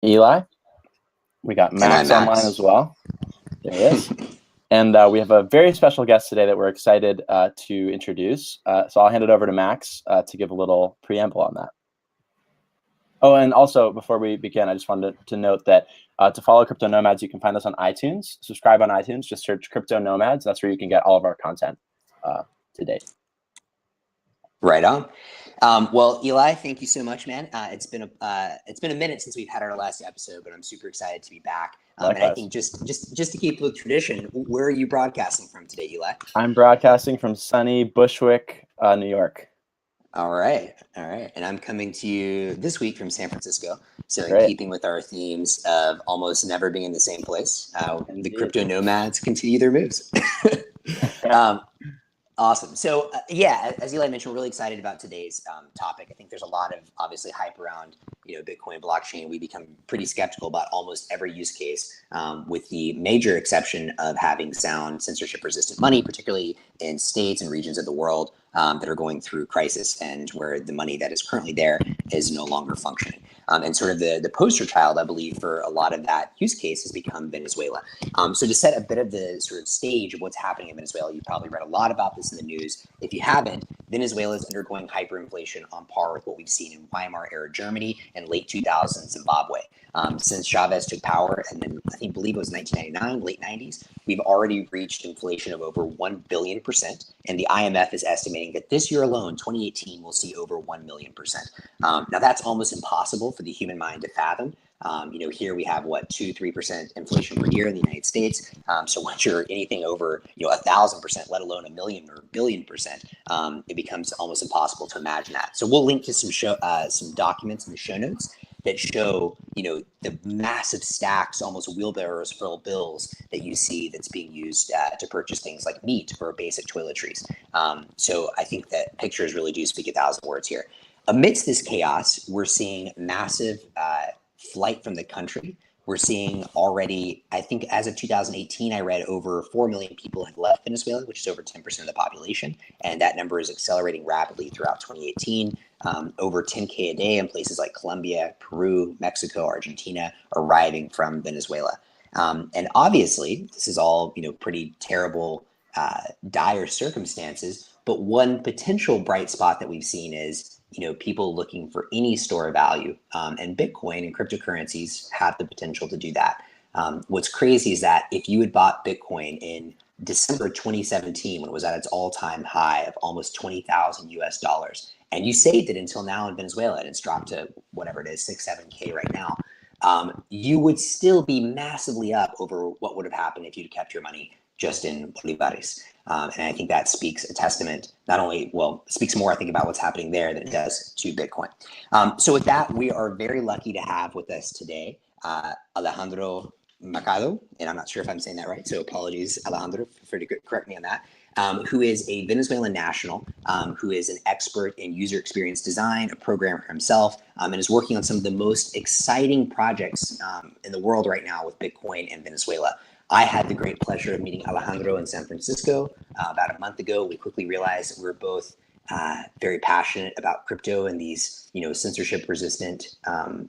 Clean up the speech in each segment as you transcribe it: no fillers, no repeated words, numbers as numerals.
Eli. We got Max online as well. There he is. And we have a very special guest today that we're excited to introduce. So I'll hand it over to Max to give a little preamble on that. Oh, and also before we begin, I just wanted to note that to follow Crypto Nomads, you can find us on iTunes. Subscribe on iTunes. Just search Crypto Nomads. That's where you can get all of our content to date. Right on. Well, Eli, thank you so much, man. It's been a minute since we've had our last episode, but I'm super excited to be back. And I think just to keep with tradition, where are you broadcasting from today, Eli? I'm broadcasting from sunny Bushwick, New York. All right. And I'm coming to you this week from San Francisco. So in keeping with our themes of almost never being in the same place, the Crypto Nomads continue their moves. Awesome. So as Eli mentioned, we're really excited about today's topic. I think there's a lot of obviously hype around, Bitcoin blockchain. We become pretty skeptical about almost every use case, with the major exception of having sound censorship resistant money, particularly in states and regions of the world that are going through crisis and where the money that is currently there is no longer functioning. And sort of the poster child, I believe, for a lot of that use case has become Venezuela. So to set a bit of the sort of stage of what's happening in Venezuela, you probably read a lot about this in the news. If you haven't, Venezuela is undergoing hyperinflation on par with what we've seen in Weimar era Germany and late 2000s Zimbabwe. Since Chavez took power, and then I believe it was 1999, late 90s, we've already reached inflation of over 1 billion%. And the IMF is estimating that this year alone, 2018, will see over 1 million%. Now that's almost impossible for the human mind to fathom. Here we have 2-3% inflation per year in the United States. So once you're anything over 1,000%, let alone a million or billion%, it becomes almost impossible to imagine that. So we'll link to some documents in the show notes that show the massive stacks, almost wheelbarrows full of bills that you see that's being used to purchase things like meat or basic toiletries. So I think that pictures really do speak 1,000 words here. Amidst this chaos, we're seeing massive flight from the country. We're seeing already, I think as of 2018, I read over 4 million people have left Venezuela, which is over 10% of the population. And that number is accelerating rapidly throughout 2018. Over 10K a day in places like Colombia, Peru, Mexico, Argentina arriving from Venezuela. And obviously, this is all, pretty terrible, dire circumstances. But one potential bright spot that we've seen is people looking for any store of value, and Bitcoin and cryptocurrencies have the potential to do that. What's crazy is that if you had bought Bitcoin in December 2017, when it was at its all-time high of almost $20,000 US, and you saved it until now in Venezuela, and it's dropped to whatever it is, 6-7K right now, you would still be massively up over what would have happened if you'd kept your money just in bolivares. And I think that speaks a testament, speaks more, I think, about what's happening there than it does to Bitcoin. So with that, we are very lucky to have with us today Alejandro Machado, and I'm not sure if I'm saying that right, so apologies, Alejandro, feel free to correct me on that, who is a Venezuelan national, who is an expert in user experience design, a programmer himself, and is working on some of the most exciting projects in the world right now with Bitcoin and Venezuela. I had the great pleasure of meeting Alejandro in San Francisco about a month ago. We quickly realized that we were both very passionate about crypto and these, censorship-resistant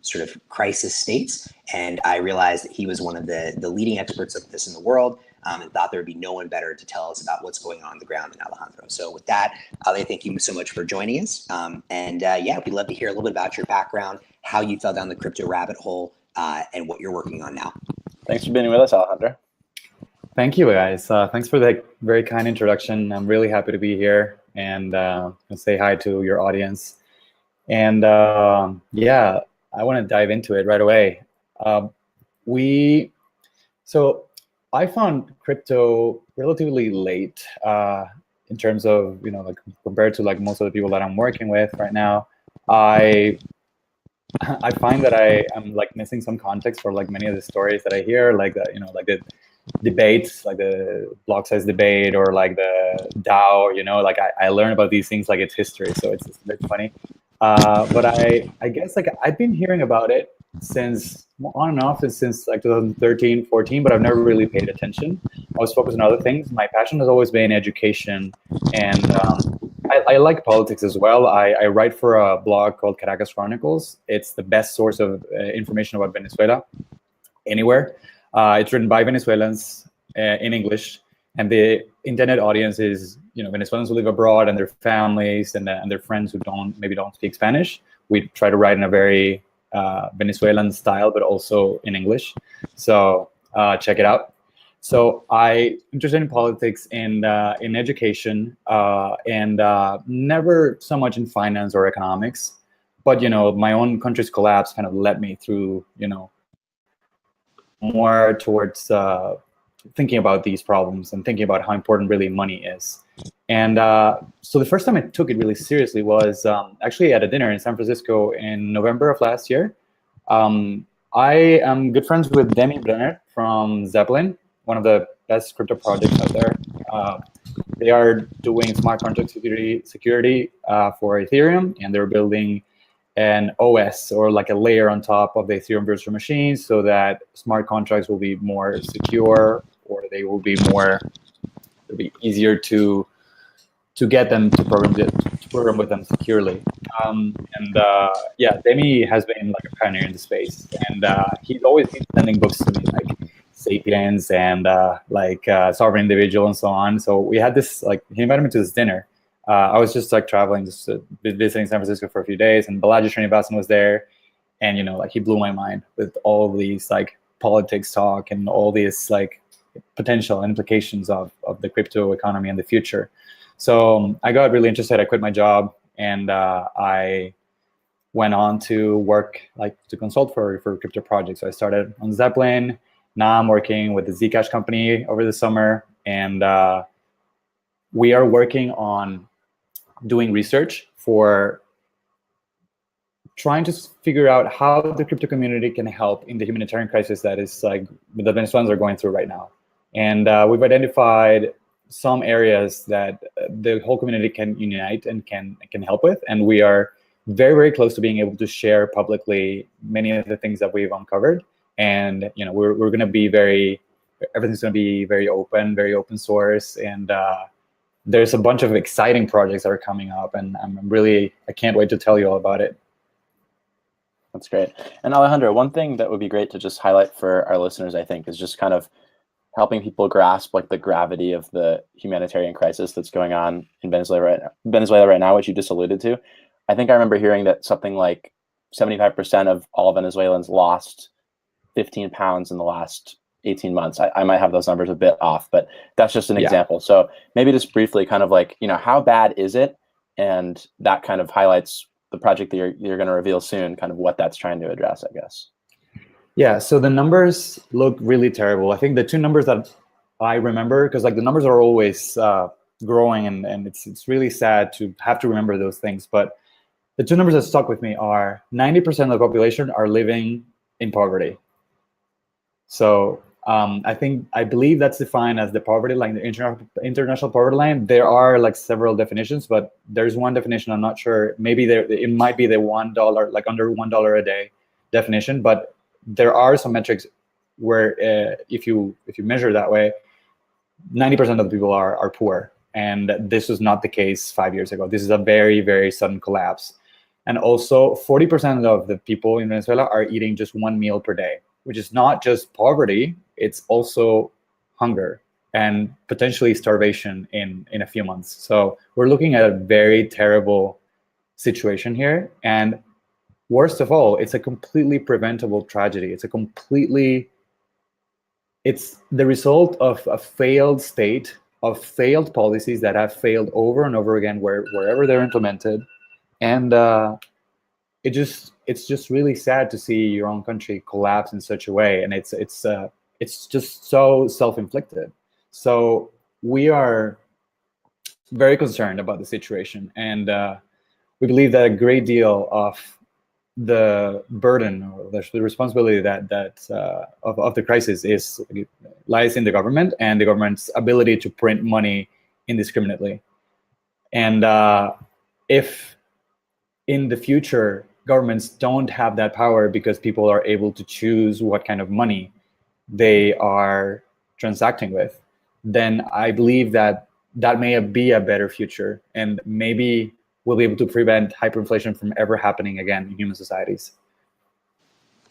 sort of crisis states. And I realized that he was one of the leading experts of this in the world, and thought there would be no one better to tell us about what's going on the ground than Alejandro. So with that, Ale, thank you so much for joining us. We'd love to hear a little bit about your background, how you fell down the crypto rabbit hole, and what you're working on now. Thanks for being with us, Alejandro. Thank you, guys. Thanks for the very kind introduction. I'm really happy to be here and say hi to your audience. And I want to dive into it right away. So I found crypto relatively late in terms of, compared to most of the people that I'm working with right now. I find that I'm missing some context for many of the stories that I hear, the debates, like the block size debate or the DAO, I learn about these things like it's history, so it's a bit funny. But I guess I've been hearing about it since on and off since 2013, 14, but I've never really paid attention. I was focused on other things. My passion has always been education, and I like politics as well. I write for a blog called Caracas Chronicles. It's the best source of information about Venezuela anywhere. It's written by Venezuelans in English, and the intended audience is Venezuelans who live abroad and their families and their friends who maybe don't speak Spanish. We try to write in a very Venezuelan style, but also in English. So check it out. So I'm interested in politics and in education, and never so much in finance or economics. But my own country's collapse kind of led me through more towards thinking about these problems and thinking about how important really money is. And so the first time I took it really seriously was actually at a dinner in San Francisco in November of last year. I am good friends with Demi Brenner from Zeppelin, one of the best crypto projects out there. They are doing smart contract security for Ethereum, and they're building an OS, or like a layer on top of the Ethereum virtual machines, so that smart contracts will be more secure, or they will be it'll be easier to get them to program with them securely. Yeah, Demi has been like a pioneer in the space, and he's always been sending books to me, like Sapiens and Sovereign Individual and so on. So we had this, he invited me to this dinner. I was just traveling, just visiting San Francisco for a few days, and Balaji Srinivasan was there, and he blew my mind with all these politics talk and all these potential implications of the crypto economy in the future. So I got really interested. I quit my job, and I went on to work to consult for crypto projects. So I started on Zeppelin. Now I'm working with the Zcash company over the summer, and we are working on doing research for trying to figure out how the crypto community can help in the humanitarian crisis that is the Venezuelans are going through right now. And we've identified some areas that the whole community can unite and can help with, and we are very, very close to being able to share publicly many of the things that we've uncovered. And we're going to be everything's going to be very open source, and there's a bunch of exciting projects that are coming up, and I can't wait to tell you all about it. That's great. And Alejandro, one thing that would be great to just highlight for our listeners, I think, is just kind of helping people grasp the gravity of the humanitarian crisis that's going on in Venezuela right now, which you just alluded to. I think I remember hearing that something like 75% of all Venezuelans lost 15 pounds in the last 18 months. I might have those numbers a bit off, but that's just an example. So maybe just briefly kind of how bad is it? And that kind of highlights the project that you're going to reveal soon, kind of what that's trying to address, I guess. Yeah, so the numbers look really terrible. I think the two numbers that I remember, because the numbers are always growing, and it's really sad to have to remember those things. But the two numbers that stuck with me are 90% of the population are living in poverty. So I believe that's defined as the poverty line, the international poverty line. There are several definitions, but there's one definition. I'm not sure. Maybe it might be the $1, under $1 a day definition. But there are some metrics where if you measure that way, 90% of the people are poor, and this was not the case 5 years ago. This is a very, very sudden collapse. And also 40% of the people in Venezuela are eating just one meal per day, which is not just poverty, it's also hunger and potentially starvation in a few months. So we're looking at a very terrible situation here. And worst of all, it's a completely preventable tragedy. It's the result of a failed state, of failed policies that have failed over and over again wherever they're implemented. And it's just really sad to see your own country collapse in such a way, and it's just so self-inflicted. So we are very concerned about the situation, and we believe that a great deal of the burden or the responsibility of the crisis lies in the government and the government's ability to print money indiscriminately. And if in the future governments don't have that power because people are able to choose what kind of money they are transacting with, then I believe that that may be a better future, and maybe we'll be able to prevent hyperinflation from ever happening again in human societies.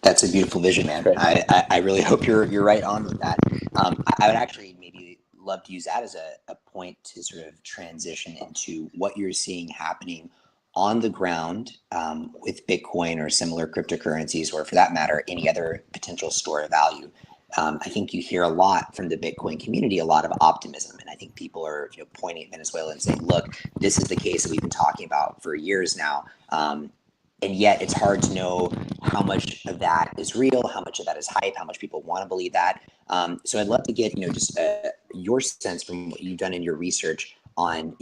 That's a beautiful vision, man. I really hope you're right on with that. I would actually maybe love to use that as a point to sort of transition into what you're seeing happening on the ground with Bitcoin or similar cryptocurrencies, or for that matter, any other potential store of value. I think you hear a lot from the Bitcoin community, a lot of optimism. And I think people are pointing at Venezuela and saying, look, this is the case that we've been talking about for years now. And yet it's hard to know how much of that is real, how much of that is hype, how much people want to believe that. So I'd love to get, just your sense from what you've done in your research on,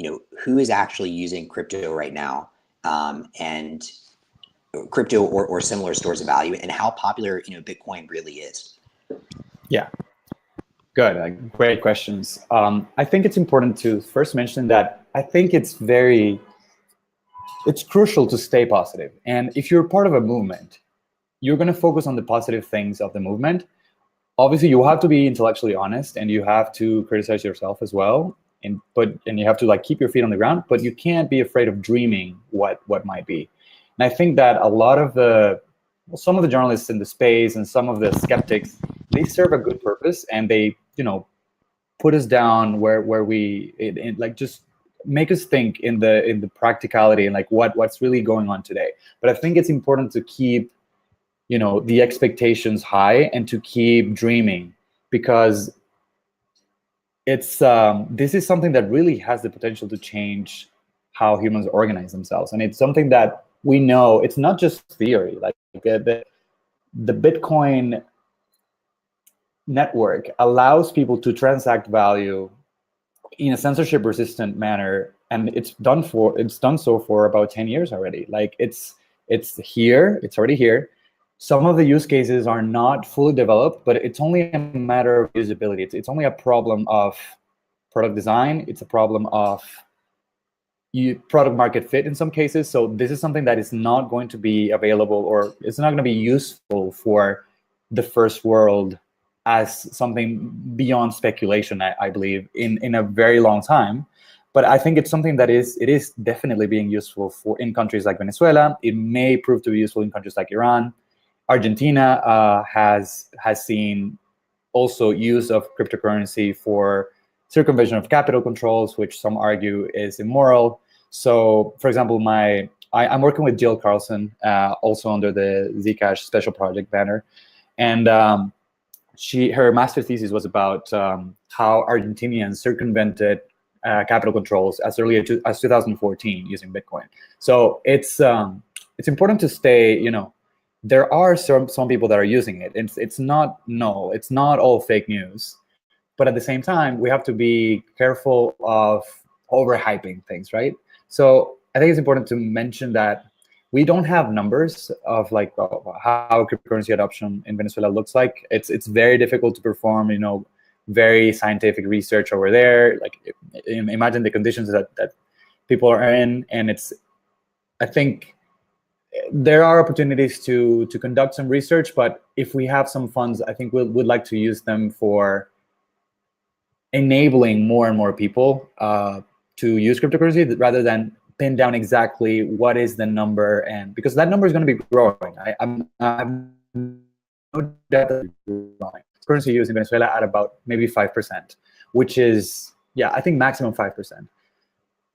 who is actually using crypto right now, and crypto or similar stores of value, and how popular, Bitcoin really is. Yeah, good. Great questions. I think it's important to first mention that I think it's crucial to stay positive. And if you're part of a movement, you're going to focus on the positive things of the movement. Obviously, you have to be intellectually honest, and you have to criticize yourself as well. And you have to keep your feet on the ground, but you can't be afraid of dreaming what might be. And I think that some of the journalists in the space and some of the skeptics, they serve a good purpose, and they put us down where we just make us think in the practicality and what's really going on today. But I think it's important to keep the expectations high and to keep dreaming, because this is something that really has the potential to change how humans organize themselves. And it's something that we know, it's not just theory. The Bitcoin network allows people to transact value in a censorship-resistant manner, and it's done so for about 10 years already. It's already here. Some of the use cases are not fully developed, but it's only a matter of usability. It's only a problem of product design. It's a problem of product market fit in some cases. So this is something that is not going to be available, or it's not going to be useful for the first world as something beyond speculation, I believe, in a very long time. But I think it's something that it is definitely being useful in countries like Venezuela. It may prove to be useful in countries like Iran. Argentina has seen also use of cryptocurrency for circumvention of capital controls, which some argue is immoral. So, for example, I'm working with Jill Carlson, also under the Zcash special project banner, and her master's thesis was about how Argentinians circumvented capital controls as early as 2014 using Bitcoin. So it's important to stay, there are some people that are using it. It's not all fake news, but at the same time, we have to be careful of overhyping things, right? So I think it's important to mention that we don't have numbers of how cryptocurrency adoption in Venezuela looks like. It's very difficult to perform, very scientific research over there. Imagine the conditions that people are in, and I think there are opportunities to conduct some research, but if we have some funds, I think we'd like to use them for enabling more and more people to use cryptocurrency, rather than pin down exactly what is the number, and because that number is going to be growing. I'm no doubt that it's growing. Currency use in Venezuela at about maybe 5%, which is, I think maximum 5%.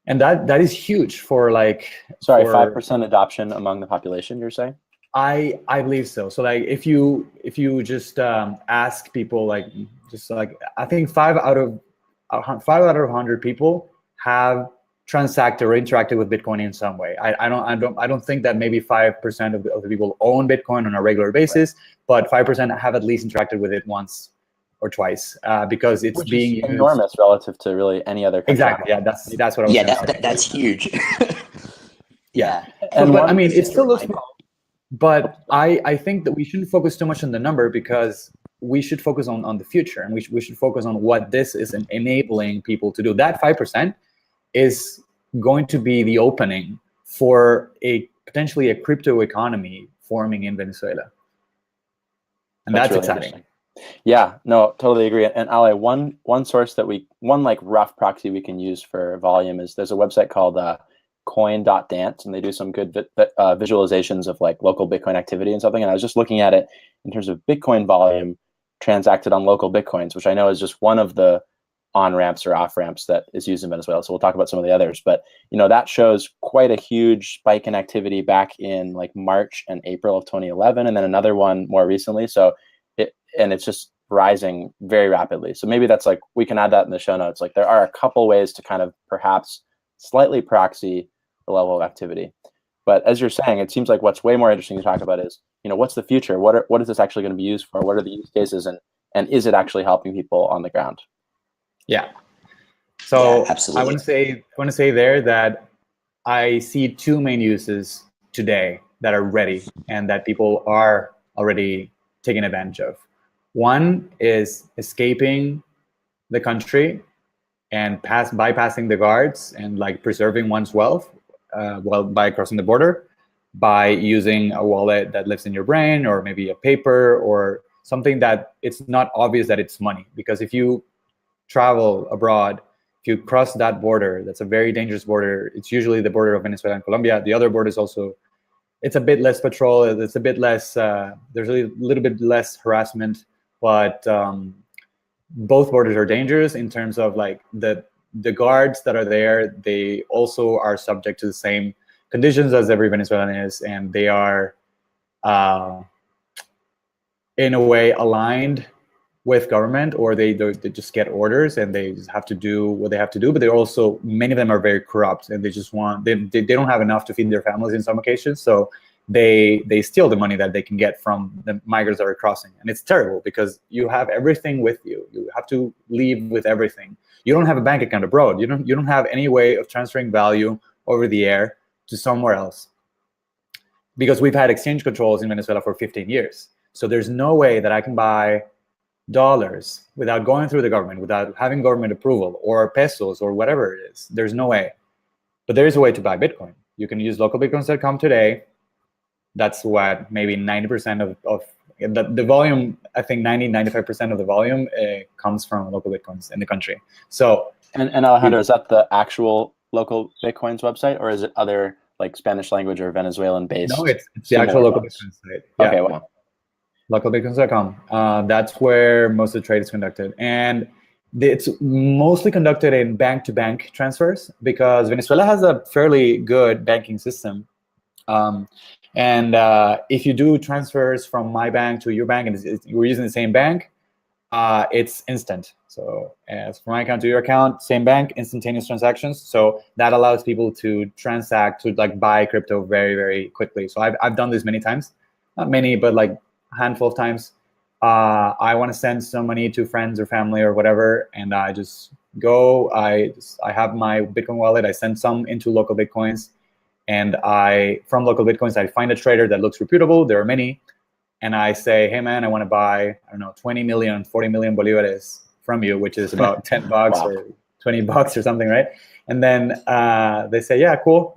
And that is huge for 5% adoption among the population, you're saying? I believe so. So if you just ask people, I think 5 out of 100 people have transacted or interacted with Bitcoin in some way. I don't think that maybe 5% of the people own Bitcoin on a regular basis, right, but 5% have at least interacted with it once or twice, because it's being used. Enormous relative to really any other country. Exactly. Yeah, that's what I was saying. That's huge. Yeah. But I mean, it still looks small. But I think that we shouldn't focus too much on the number, because we should focus on the future, and we should focus on what this is enabling people to do. That 5% is going to be the opening for potentially a crypto economy forming in Venezuela. And that's really exciting. Yeah, no, totally agree. And Ale, one source that one like rough proxy we can use for volume is there's a website called coin.dance, and they do some good visualizations of like local Bitcoin activity and something. And I was just looking at it in terms of Bitcoin volume transacted on local Bitcoins, which I know is just one of the on ramps or off ramps that is used in Venezuela. So we'll talk about some of the others, but that shows quite a huge spike in activity back in like March and April of 2011, and then another one more recently. So it's just rising very rapidly. So maybe that's like, we can add that in the show notes. Like there are a couple ways to kind of perhaps slightly proxy the level of activity. But as you're saying, it seems like what's way more interesting to talk about is, what's the future? What is this actually going to be used for? What are the use cases, and is it actually helping people on the ground? Yeah. So yeah, absolutely. I want to say there that I see two main uses today that are ready and that people are already taking advantage of. One is escaping the country and bypassing the guards and like preserving one's wealth by crossing the border, by using a wallet that lives in your brain, or maybe a paper or something that it's not obvious that it's money. Because if you travel abroad, if you cross that border, that's a very dangerous border. It's usually the border of Venezuela and Colombia. The other border is also, it's a bit less patrol. It's a bit less, there's a little bit less harassment, but both borders are dangerous in terms of like the guards that are there. They also are subject to the same conditions as every Venezuelan is, and they are in a way aligned with government, or they just get orders and they just have to do what they have to do. But they're also, many of them are very corrupt, and they just want, they don't have enough to feed their families in some occasions. So they steal the money that they can get from the migrants that are crossing. And it's terrible because you have everything with you. You have to leave with everything. You don't have a bank account abroad. You don't have any way of transferring value over the air to somewhere else, because we've had exchange controls in Venezuela for 15 years. So there's no way that I can buy dollars without going through the government, without having government approval, or pesos, or whatever it is. There's no way. But there is a way to buy Bitcoin. You can use localbitcoins.com today. That's what, maybe 90% of the volume, I think 95% of the volume comes from local Bitcoins in the country. So, and Alejandro, is that the actual local Bitcoins website, or is it other like Spanish language or Venezuelan based? No, it's the actual local Bitcoin site. Yeah. Okay, wow. Localbitcoins.com. That's where most of the trade is conducted. And it's mostly conducted in bank-to-bank transfers, because Venezuela has a fairly good banking system. And if you do transfers from my bank to your bank, and we're using the same bank, it's instant. So as from my account to your account, same bank, instantaneous transactions. So that allows people to transact, to like buy crypto very, very quickly. So I've done this many times, not many, but like a handful of times. I want to send some money to friends or family or whatever, and I just go. I have my Bitcoin wallet. I send some into local Bitcoins. And from local Bitcoins, I find a trader that looks reputable. There are many. And I say, hey, man, I want to buy, I don't know, 20 million, 40 million bolivares from you, which is about $10 wow. or $20 or something, right? And then they say, yeah, cool.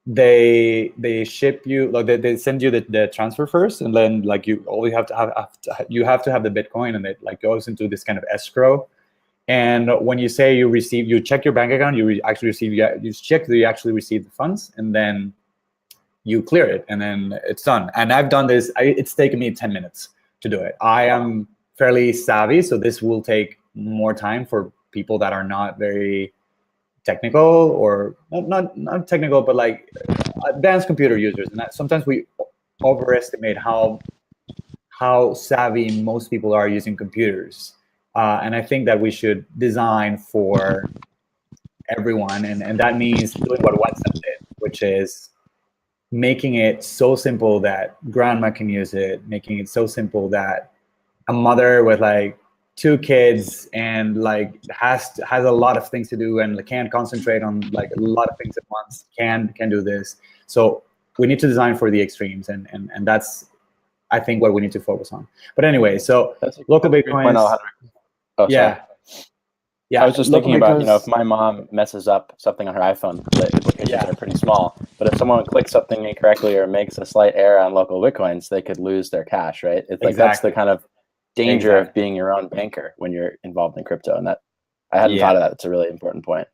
They ship you, like they send you the transfer first, and then like you have to have the Bitcoin, and it like goes into this kind of escrow. And when you say you check your bank account, you check that you actually receive the funds, and then you clear it, and then it's done. And I've done this. It's taken me 10 minutes to do it. I am fairly savvy, so this will take more time for people that are not very technical, or not technical, but like advanced computer users. And sometimes we overestimate how savvy most people are using computers. And I think that we should design for everyone, and that means doing what WhatsApp did, which is making it so simple that grandma can use it, making it so simple that a mother with like 2 kids and like has a lot of things to do and can't concentrate on like a lot of things at once can do this. So we need to design for the extremes, and that's, I think, what we need to focus on. But anyway, so local Bitcoins. Oh, yeah. Yeah, I was just thinking about, if my mom messes up something on her iPhone, the implications are pretty small. But if someone clicks something incorrectly or makes a slight error on local Bitcoins, they could lose their cash, right? It's like that's the kind of danger of being your own banker when you're involved in crypto. And that I hadn't thought of that. It's a really important point.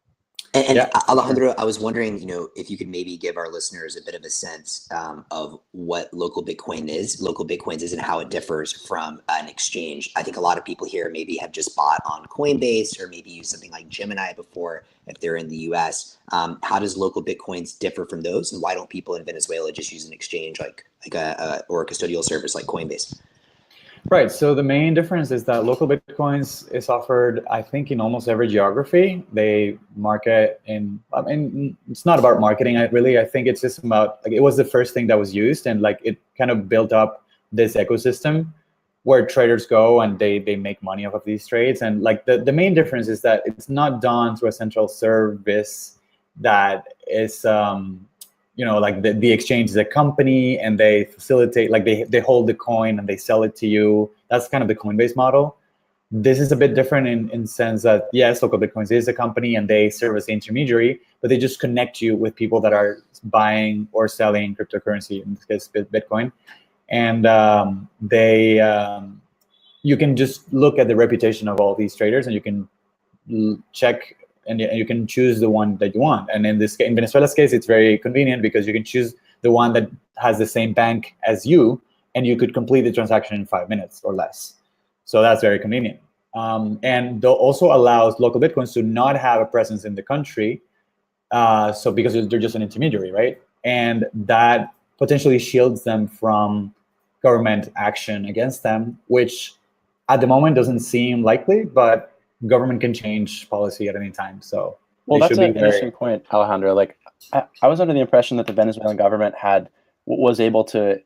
And Alejandro, I was wondering, if you could maybe give our listeners a bit of a sense of what local Bitcoins is and how it differs from an exchange. I think a lot of people here maybe have just bought on Coinbase or maybe used something like Gemini before if they're in the US. How does local Bitcoins differ from those? And why don't people in Venezuela just use an exchange like or a custodial service like Coinbase? Right. So the main difference is that local Bitcoins is offered, I think, in almost every geography. They market it's not about marketing. I think it's just about, like, it was the first thing that was used, and like it kind of built up this ecosystem where traders go and they make money off of these trades. And like the main difference is that it's not done through a central service that is like the exchange is a company and they facilitate, like they hold the coin and they sell it to you. That's kind of the Coinbase model. This is a bit different in sense that, yes, local Bitcoins is a company and they serve as the intermediary, but they just connect you with people that are buying or selling cryptocurrency, in this case Bitcoin. And you can just look at the reputation of all these traders and you can check and you can choose the one that you want. And in Venezuela's case, it's very convenient because you can choose the one that has the same bank as you, and you could complete the transaction in 5 minutes or less. So that's very convenient. And also allows local Bitcoins to not have a presence in the country. So because they're just an intermediary, right? And that potentially shields them from government action against them, which at the moment doesn't seem likely, but government can change policy at any time. So that's an interesting point, Alejandro. Like I was under the impression that the Venezuelan government was able to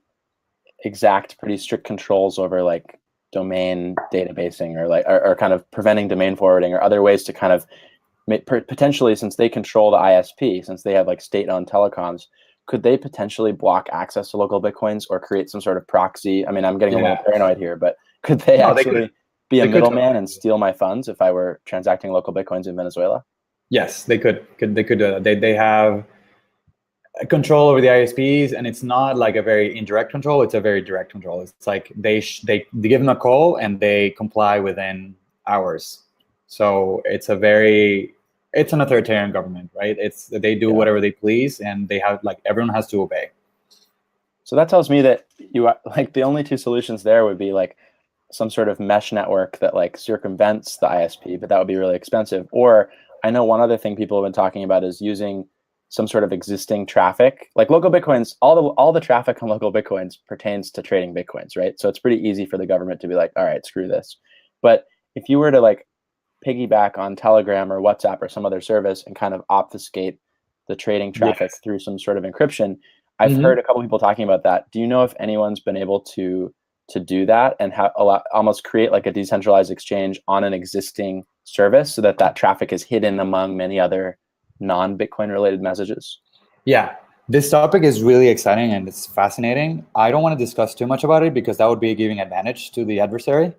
exact pretty strict controls over like domain databasing or kind of preventing domain forwarding or other ways to kind of potentially, since they control the ISP, since they have like state-owned telecoms, could they potentially block access to local Bitcoins or create some sort of proxy? I mean, I'm getting a little paranoid here, but could they actually be a middleman and steal my funds if I were transacting local Bitcoins in Venezuela? Yes, they could do that. They have control over the ISPs, and it's not like a very indirect control. It's a very direct control. It's like they give them a call and they comply within hours. So it's an authoritarian government, right? They do whatever they please, and they have everyone has to obey. So that tells me that the only two solutions there would be like some sort of mesh network that like circumvents the ISP, but that would be really expensive. Or I know one other thing people have been talking about is using some sort of existing traffic, like local Bitcoins. All the traffic on local Bitcoins pertains to trading Bitcoins, right? So it's pretty easy for the government to be like, all right, screw this. But if you were to like piggyback on Telegram or WhatsApp or some other service and kind of obfuscate the trading traffic through some sort of encryption, I've heard a couple people talking about that. Do you know if anyone's been able to do that and almost create like a decentralized exchange on an existing service so that traffic is hidden among many other non-Bitcoin related messages? Yeah, this topic is really exciting and it's fascinating. I don't want to discuss too much about it because that would be giving advantage to the adversary,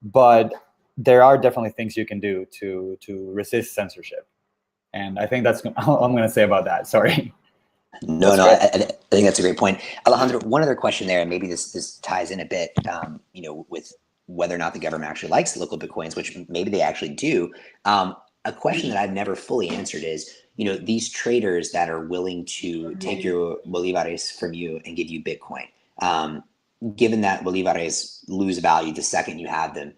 but there are definitely things you can do to resist censorship. And I think that's all I'm going to say about that. Sorry. I think that's a great point. Alejandro, one other question there, and maybe this ties in a bit, with whether or not the government actually likes local Bitcoins, which maybe they actually do. A question that I've never fully answered is, these traders that are willing to take your bolivares from you and give you Bitcoin, given that bolivares lose value the second you have them,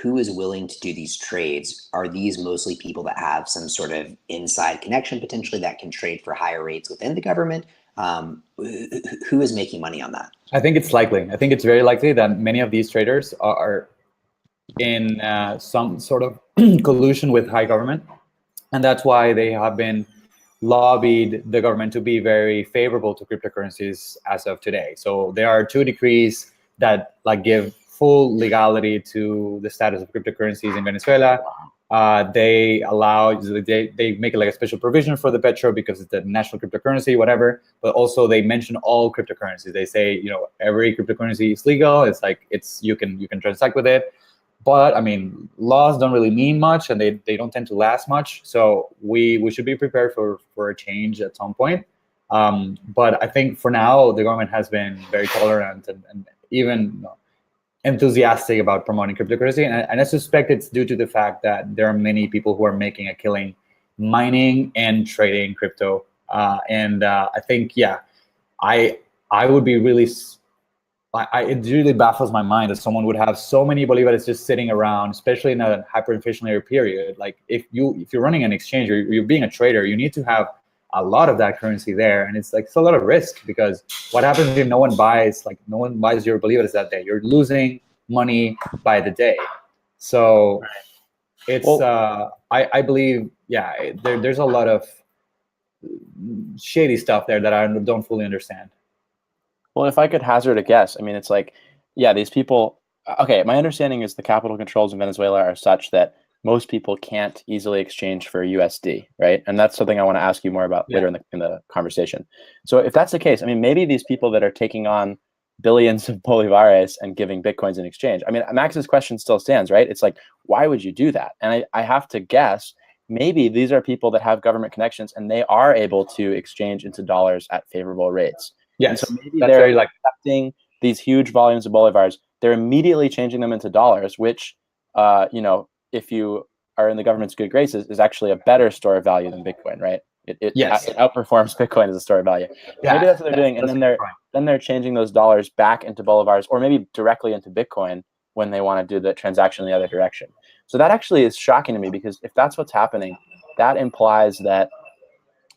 who is willing to do these trades? Are these mostly people that have some sort of inside connection potentially that can trade for higher rates within the government? Who is making money on that? I think it's likely. I think it's very likely that many of these traders are in some sort of collusion with high government. And that's why they have been lobbied the government to be very favorable to cryptocurrencies as of today. So there are 2 decrees that give full legality to the status of cryptocurrencies in Venezuela. They make a special provision for the petro because it's the national cryptocurrency, whatever. But also they mention all cryptocurrencies. They say every cryptocurrency is legal. It's you can transact with it. But I mean, laws don't really mean much, and they don't tend to last much. So we should be prepared for a change at some point. But I think for now, the government has been very tolerant and even enthusiastic about promoting cryptocurrency. And I suspect it's due to the fact that there are many people who are making a killing mining and trading crypto. I think, yeah, I would be really, it really baffles my mind that someone would have so many bolivares just sitting around, especially in a hyperinflationary period. Like if you're running an exchange or you're being a trader, you need to have a lot of that currency there, and it's like it's a lot of risk, because what happens if no one buys your bolivares that day? You're losing money by the day. So it's I believe, yeah, there's a lot of shady stuff there that I don't fully understand. Well, if I could hazard a guess, I mean, it's like, yeah, these people. Okay, my understanding is the capital controls in Venezuela are such that most people can't easily exchange for USD, right? And that's something I want to ask you more about later in the conversation. So if that's the case, I mean, maybe these people that are taking on billions of bolivares and giving Bitcoins in exchange, I mean, Max's question still stands, right? It's like, why would you do that? And I have to guess, maybe these are people that have government connections and they are able to exchange into dollars at favorable rates. Yes, and so maybe they're accepting these huge volumes of bolivars, they're immediately changing them into dollars, which, if you are in the government's good graces, is actually a better store of value than Bitcoin, right? It outperforms Bitcoin as a store of value. Yeah, maybe that's what they're doing, and then they're changing those dollars back into bolivars, or maybe directly into Bitcoin when they want to do the transaction in the other direction. So that actually is shocking to me, because if that's what's happening, that implies that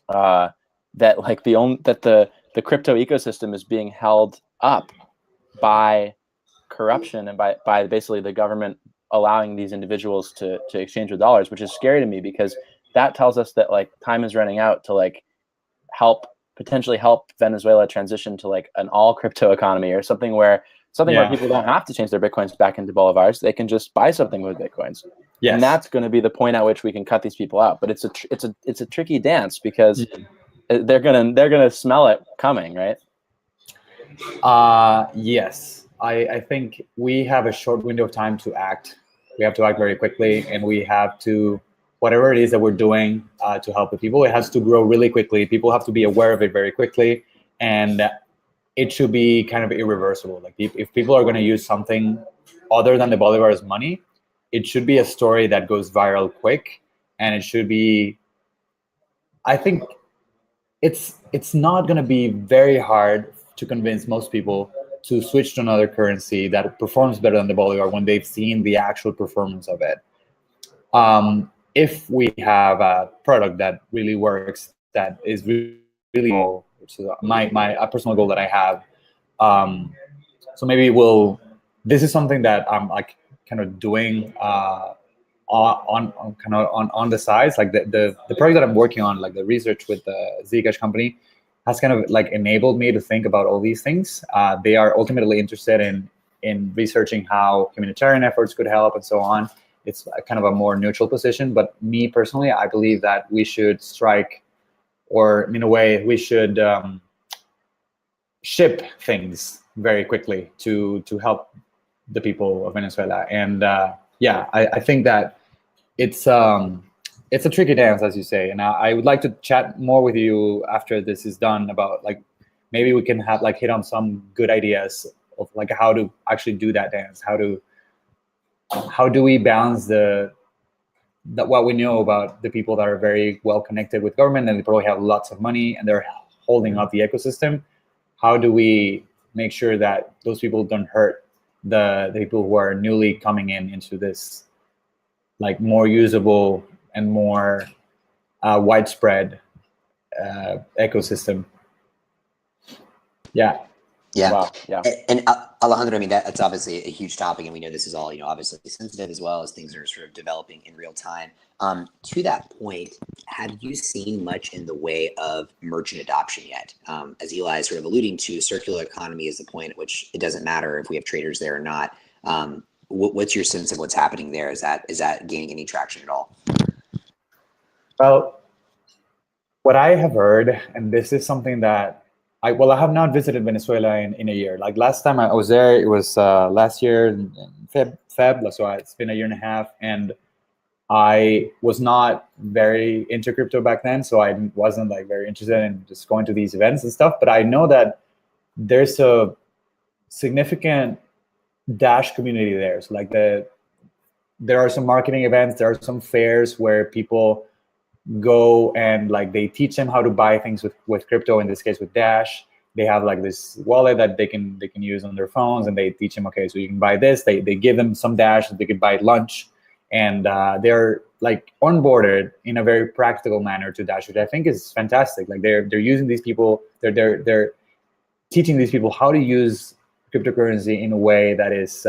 the crypto ecosystem is being held up by corruption and by basically the government allowing these individuals to exchange with dollars, which is scary to me, because that tells us that like time is running out to like potentially help Venezuela transition to like an all crypto economy, or something where people don't have to change their Bitcoins back into bolivars. They can just buy something with Bitcoins. Yes. And that's going to be the point at which we can cut these people out. But it's a tricky dance, because they're gonna smell it coming, right? Yes. I think we have a short window of time to act. We have to act very quickly, and we have to, whatever it is that we're doing to help the people, it has to grow really quickly. People have to be aware of it very quickly, and it should be kind of irreversible. Like if people are going to use something other than the bolivar as money, it should be a story that goes viral quick, and it should be, I think it's not going to be very hard to convince most people to switch to another currency that performs better than the bolivar when they've seen the actual performance of it. If we have a product that really works, that is really which is my personal goal that I have. So maybe this is something that I'm like kind of doing on the sides, like the project that I'm working on, like the research with the Zcash company, has kind of like enabled me to think about all these things. They are ultimately interested in researching how humanitarian efforts could help and so on. It's kind of a more neutral position, but me personally, I believe that we should strike, or in a way, we should ship things very quickly to help the people of Venezuela. And I think that it's a tricky dance, as you say. And I would like to chat more with you after this is done about like, maybe we can have like hit on some good ideas of like how to actually do that dance. How do we balance what we know about the people that are very well connected with government and they probably have lots of money and they're holding up the ecosystem? How do we make sure that those people don't hurt the people who are newly coming into this like more usable and more widespread ecosystem? Yeah. Wow. Yeah. And Alejandro, I mean, that's obviously a huge topic, and we know this is all, obviously sensitive, as well as things are sort of developing in real time. To that point, have you seen much in the way of merchant adoption yet? As Eli is sort of alluding to, circular economy is the point at which it doesn't matter if we have traders there or not. What's your sense of what's happening there? Is that gaining any traction at all? Well, what I have heard, and this is something that I have not visited Venezuela in a year. Like last time I was there, it was last year in Feb, so it's been a year and a half, and I was not very into crypto back then, so I wasn't like very interested in just going to these events and stuff. But I know that there's a significant Dash community there. So like there are some marketing events, there are some fairs where people go and like they teach them how to buy things with crypto, in this case with Dash. They have like this wallet that they can use on their phones, and they teach them, okay, so you can buy this. They give them some Dash that they could buy lunch, and they're like onboarded in a very practical manner to Dash, which I think is fantastic. Like they're using these people, they're teaching these people how to use cryptocurrency in a way that is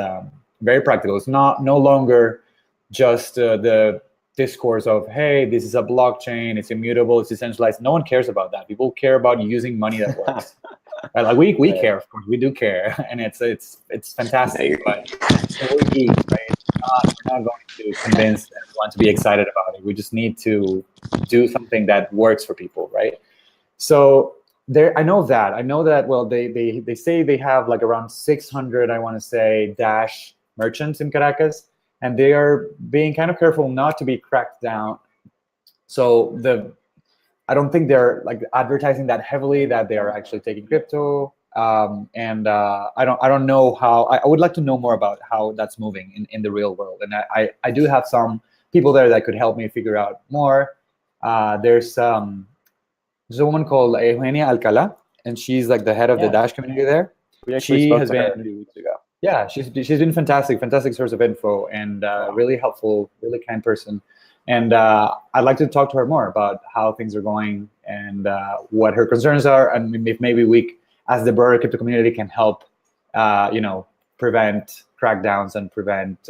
very practical. It's no longer just the discourse of, hey, this is a blockchain, it's immutable, it's decentralized. No one cares about that. People care about using money that works. Right? Like we care, of course, we do care, and it's fantastic. But we're not going to convince everyone to be excited about it. We just need to do something that works for people, right? So I know that. Well, they say they have like around 600, I want to say, Dash merchants in Caracas, and they are being kind of careful not to be cracked down. So I don't think they're like advertising that heavily that they are actually taking crypto. And I don't know how. I would like to know more about how that's moving in the real world. And I do have some people there that could help me figure out more. There's a woman called Eugenia Alcala, and she's like the head of the Dash community there. We actually spoke to her a few weeks ago. Yeah, she's been fantastic source of info, and really helpful, really kind person. And I'd like to talk to her more about how things are going and what her concerns are, and if maybe we, as the broader crypto community, can help, prevent crackdowns and prevent,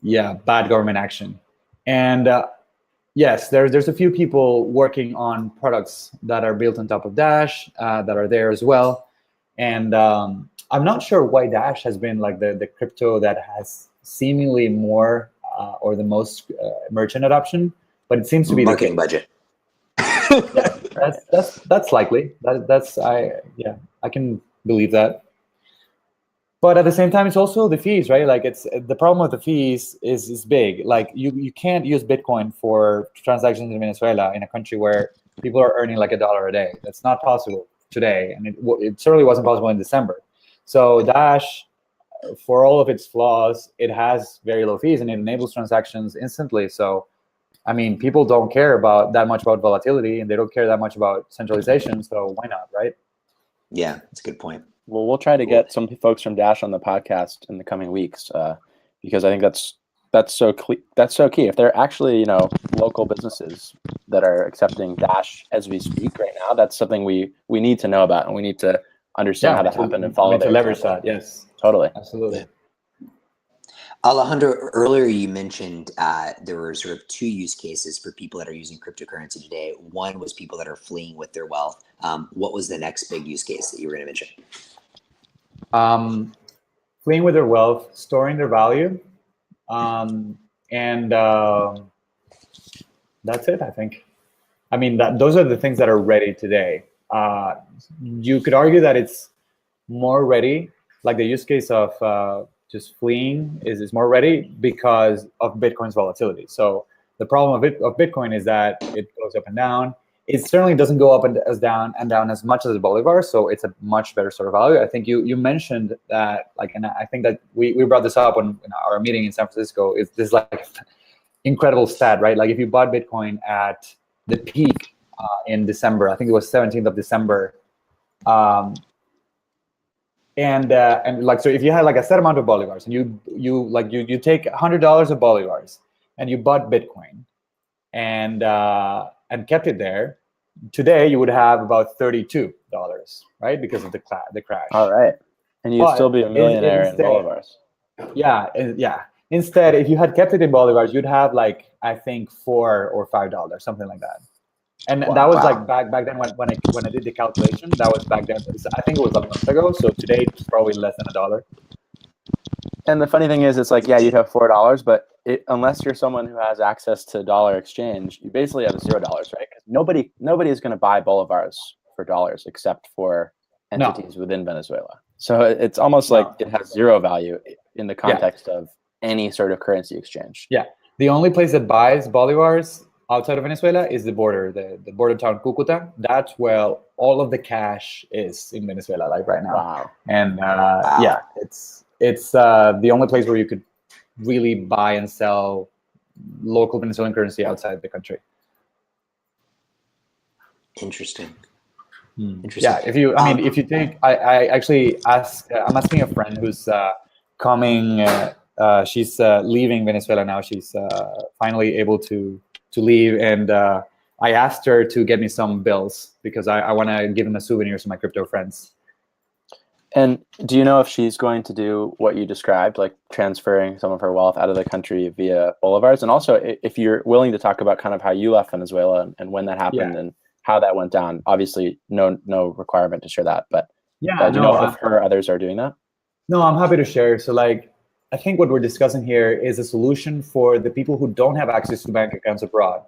bad government action. And yes, there's a few people working on products that are built on top of Dash that are there as well. And I'm not sure why Dash has been like the crypto that has seemingly more or the most merchant adoption, but it seems to be marketing budget. Yeah, that's likely. I can believe that. But at the same time, it's also the fees, right? Like it's the problem with the fees is big. Like you can't use Bitcoin for transactions in Venezuela, in a country where people are earning like $1 a day. That's not possible today, and it certainly wasn't possible in December. So Dash, for all of its flaws, it has very low fees and it enables transactions instantly. So, I mean, people don't care that much about volatility, and they don't care that much about centralization. So why not, right? Yeah, that's a good point. Well, we'll try to get some folks from Dash on the podcast in the coming weeks, because I think that's so key. If they're actually local businesses that are accepting Dash as we speak right now, that's something we need to know about, and we need to understand how that happened and follow to leverage that. Yes, totally, absolutely. Alejandro, earlier you mentioned there were sort of two use cases for people that are using cryptocurrency today. One was people that are fleeing with their wealth. What was the next big use case that you were going to mention? Fleeing with their wealth, storing their value, and that's it, I think. I mean, those are the things that are ready today. You could argue that it's more ready, like the use case of just fleeing is more ready because of Bitcoin's volatility. So the problem of Bitcoin is that it goes up and down. It certainly doesn't go up and down as much as the Bolivar, so it's a much better sort of value. I think you mentioned that, like, and I think that we brought this up in our meeting in San Francisco. Is this like incredible stat, right? Like if you bought Bitcoin at the peak in December, I think it was 17th of December, and like, so if you had like a set amount of bolivars and you take $100 of bolivars and you bought Bitcoin and kept it there, today you would have about $32, right? Because of the crash. All right, and you'd still be a millionaire in bolivars. Yeah. Instead, if you had kept it in bolivars, you'd have like, I think, $4 or $5, something like that. And that was like back then when I did the calculation. That was back then. I think it was a month ago. So today it's probably less than $1. And the funny thing is, it's like, yeah, you'd have $4, but unless you're someone who has access to dollar exchange, you basically have $0, right? Because nobody is going to buy bolivars for dollars except for entities within Venezuela. So it's almost like it has zero value. in the context of any sort of currency exchange. Yeah. The only place that buys bolivars outside of Venezuela is the border, the border town Cucuta. That's where all of the cash is in Venezuela, like right now. Wow. And yeah, it's the only place where you could really buy and sell local Venezuelan currency outside the country. Interesting. Yeah, if you think, I actually I'm asking a friend who's coming. She's leaving Venezuela now. She's finally able to leave, and I asked her to get me some bills because I want to give them as souvenirs to my crypto friends. And do you know if she's going to do what you described, like transferring some of her wealth out of the country via bolivars? And also, if you're willing to talk about kind of how you left Venezuela and when that happened and how that went down. Obviously, no requirement to share that, but do you know if her or others are doing that? No, I'm happy to share. So like, I think what we're discussing here is a solution for the people who don't have access to bank accounts abroad.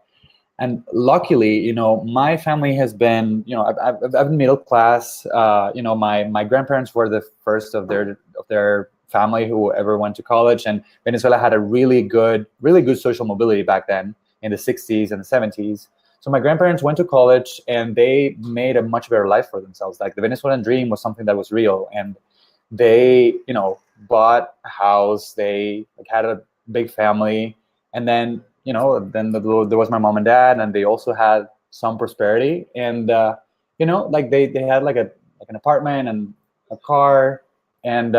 And luckily, my family has been, I've been middle class. My grandparents were the first of their family who ever went to college, and Venezuela had a really good social mobility back then in the 60s and the 70s. So my grandparents went to college and they made a much better life for themselves. Like the Venezuelan dream was something that was real, and they, bought a house. They had a big family, and then there was my mom and dad, and they also had some prosperity. And they had like an apartment and a car, and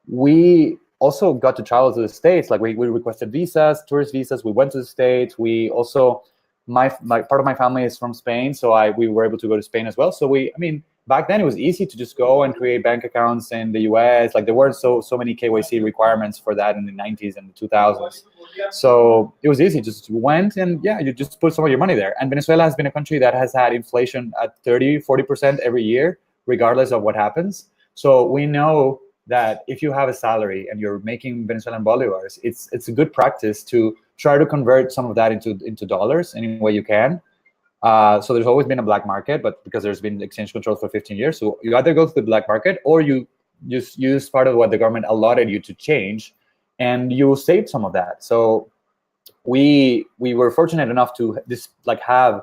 we also got to travel to the States. Like we requested visas, tourist visas. We went to the States. We also my part of my family is from Spain, so we were able to go to Spain as well. So back then it was easy to just go and create bank accounts in the US. Like there weren't so many KYC requirements for that in the 90s and the 2000s. So it was easy. Just went and you just put some of your money there. And Venezuela has been a country that has had inflation at 30-40% every year, regardless of what happens. So we know that if you have a salary and you're making Venezuelan bolivars, it's a good practice to try to convert some of that into dollars any way you can. So there's always been a black market, but because there's been exchange control for 15 years, so you either go to the black market or you just use part of what the government allotted you to change, and you save some of that. So we were fortunate enough to have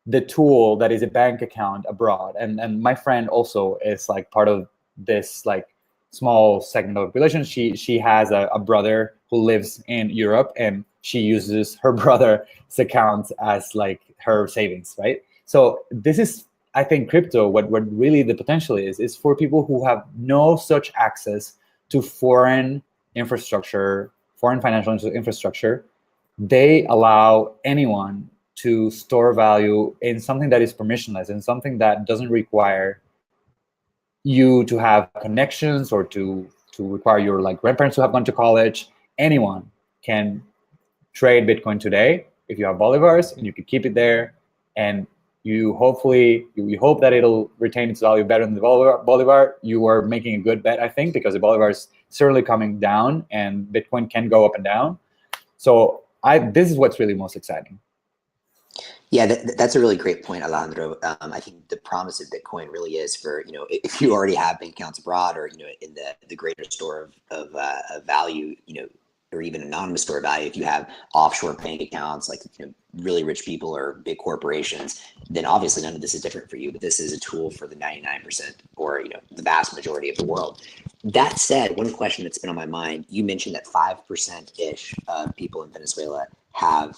the tool that is a bank account abroad, and my friend also is like part of this small segment of the population. She has a brother who lives in Europe, and she uses her brother's account as her savings, right? So this is, I think, crypto. What really the potential is for people who have no such access to foreign financial infrastructure. They allow anyone to store value in something that is permissionless, and something that doesn't require you to have connections or to require your grandparents to have gone to college. Anyone can trade Bitcoin today if you have bolivars, and you can keep it there, and you hope that it'll retain its value better than the bolivar. You are making a good bet, I think, because the bolivar is certainly coming down and Bitcoin can go up and down. So this is what's really most exciting. Yeah, that's a really great point, Alejandro. I think the promise of Bitcoin really is for, if you already have bank accounts abroad, or, in the greater store of value, or even anonymous store of value, if you have offshore bank accounts, really rich people or big corporations, then obviously none of this is different for you. But this is a tool for the 99% or, the vast majority of the world. That said, one question that's been on my mind, you mentioned that 5%-ish of people in Venezuela have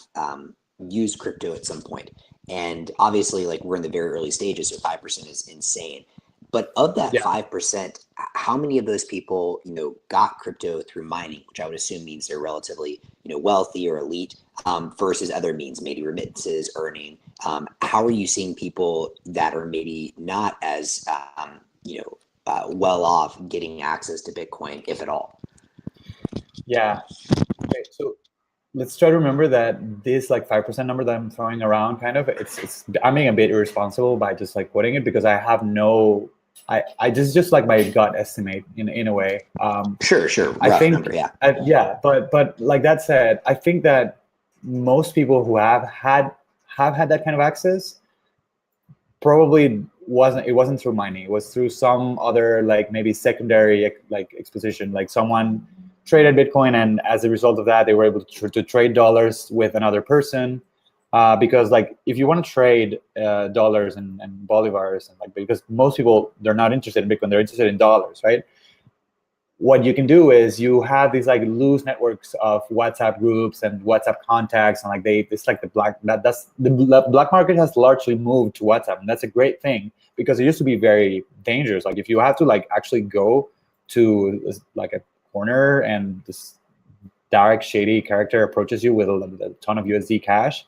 used crypto at some point. And obviously, we're in the very early stages, so 5% is insane. But of that 5%, how many of those people, got crypto through mining, which I would assume means they're relatively, wealthy or elite, versus other means, maybe remittances, earning? How are you seeing people that are maybe not as, well off getting access to Bitcoin, if at all? Yeah. Okay. So let's try to remember that this 5% number that I'm throwing around, I'm being a bit irresponsible by just quoting it, because I have no. I just my gut estimate in a way. Sure. I think number, yeah. But that said, I think that most people who have had that kind of access probably wasn't through mining. It was through some other maybe secondary exposition, someone traded Bitcoin, and as a result of that, they were able to trade dollars with another person. Because like if you want to trade dollars and bolivars, and like because most people, they're not interested in Bitcoin, they're interested in dollars, right? What you can do is you have these like loose networks of WhatsApp groups and WhatsApp contacts, and like it's like the black market has largely moved to WhatsApp, and that's a great thing because it used to be very dangerous. Like if you have to like actually go to like a corner and this dark shady character approaches you with a ton of USD cash,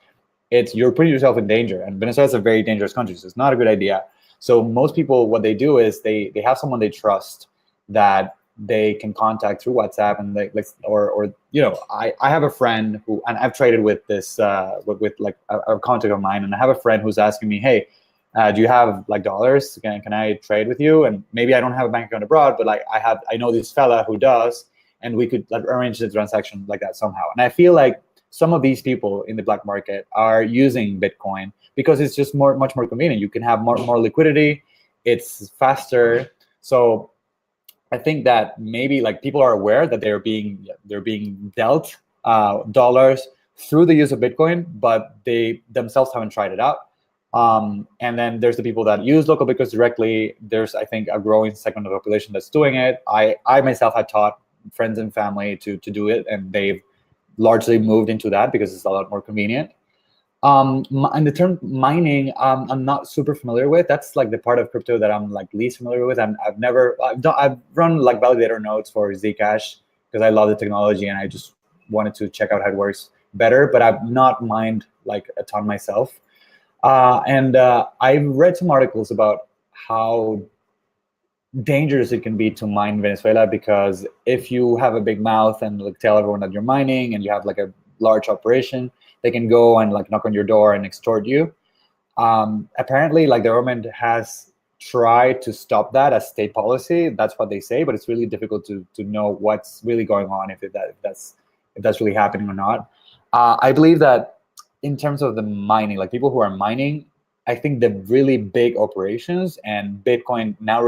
you're putting yourself in danger. And Venezuela is a very dangerous country, so it's not a good idea. So most people, what they do is they have someone they trust that they can contact through WhatsApp, and they like, or you know, I have a friend who, and I've traded with this with like a contact of mine, and I have a friend who's asking me, hey, do you have like dollars? Can I trade with you? And maybe I don't have a bank account abroad, but like I know this fella who does, and we could like arrange the transaction like that somehow. And I feel like some of these people in the black market are using Bitcoin because it's just much more convenient. You can have more liquidity. It's faster. So I think that maybe like people are aware that they're being dealt dollars through the use of Bitcoin, but they themselves haven't tried it out. And then there's the people that use local Bitcoins directly. There's, I think, a growing segment of the population that's doing it. I myself had taught friends and family to do it, and they've largely moved into that because it's a lot more convenient. And the term mining, I'm not super familiar with. That's like the part of crypto that I'm like least familiar with. I've run like validator nodes for Zcash because I love the technology and I just wanted to check out how it works better. But I've not mined like a ton myself. And I've read some articles about how dangerous it can be to mine in Venezuela, because if you have a big mouth and like tell everyone that you're mining and you have like a large operation, they can go and like knock on your door and extort you. Apparently, like the government has tried to stop that as state policy. That's what they say, but it's really difficult to know what's really going on, if that's really happening or not. I believe that in terms of the mining, like people who are mining, I think the really big operations, and Bitcoin now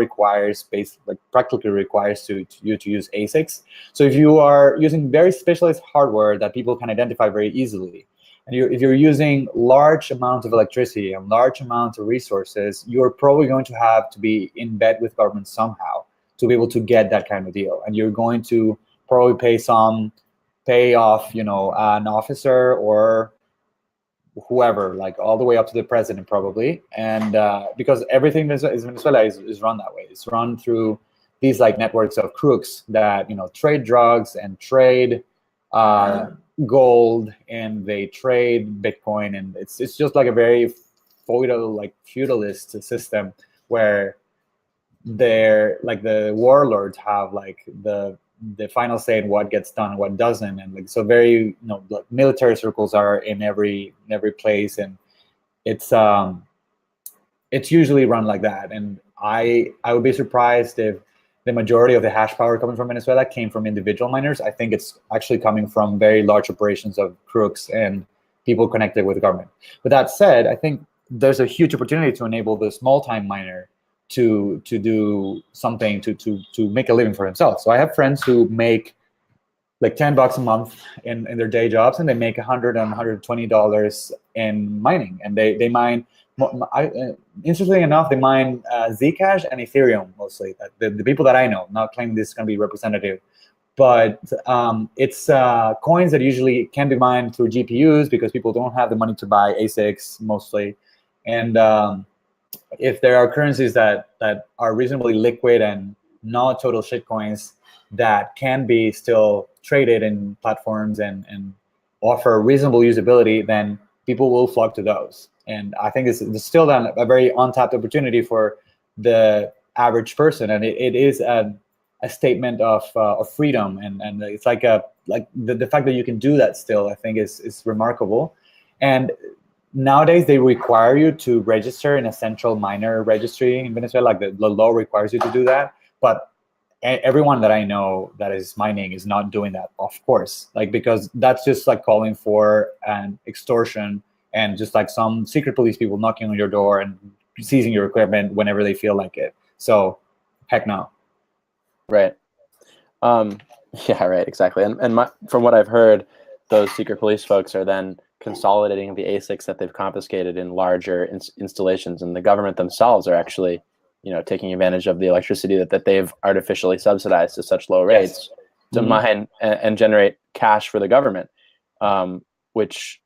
practically requires you to use ASICs. So if you are using very specialized hardware that people can identify very easily, and if you're using large amounts of electricity and large amounts of resources, you're probably going to have to be in bed with government somehow to be able to get that kind of deal. And you're going to probably pay off, you know, an officer or whoever, like all the way up to the president probably. And because everything in Venezuela is run that way. It's run through these like networks of crooks that, you know, trade drugs and trade gold, and they trade Bitcoin, and it's just like a very feudalist system where they're like the warlords have like the final say in what gets done and what doesn't, and like so very, you know, like military circles are in every place, and it's usually run like that. And I would be surprised if the majority of the hash power coming from Venezuela came from individual miners. I think it's actually coming from very large operations of crooks and people connected with the government. But that said, I think there's a huge opportunity to enable the small-time miner to do something to make a living for himself. So I have friends who make like $10 a month in their day jobs, and they make $100 and $120 in mining, and they mine. Interestingly enough, they mine Zcash and Ethereum mostly. The people that I know, not claiming this is going to be representative, but it's coins that usually can be mined through GPUs because people don't have the money to buy ASICs mostly. And if there are currencies that are reasonably liquid and not total shit coins that can be still traded in platforms and offer reasonable usability, then people will flock to those. And I think it's still a very untapped opportunity for the average person, and it is a statement of freedom, and it's like the fact that you can do that still, I think is remarkable. And nowadays they require you to register in a central miner registry in Venezuela. Like the law requires you to do that, but everyone that I know that is mining is not doing that, of course, like because that's just like calling for an extortion and just like some secret police people knocking on your door and seizing your equipment whenever they feel like it. So heck no. Right. Yeah, right, exactly. And from what I've heard, those secret police folks are then consolidating the ASICs that they've confiscated in larger installations, and the government themselves are actually, taking advantage of the electricity that they've artificially subsidized to such low rates to mine and generate cash for the government, which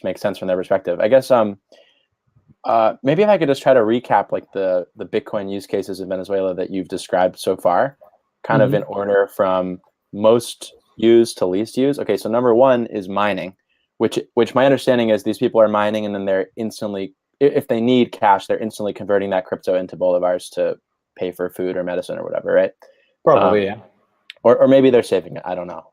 makes sense from their perspective. I guess maybe if I could just try to recap like the Bitcoin use cases in Venezuela that you've described so far, kind of in order from most used to least used. Okay, so number one is mining, which my understanding is these people are mining and then they're instantly, if they need cash, they're instantly converting that crypto into bolivars to pay for food or medicine or whatever, right? Probably, yeah. Or maybe they're saving it. I don't know.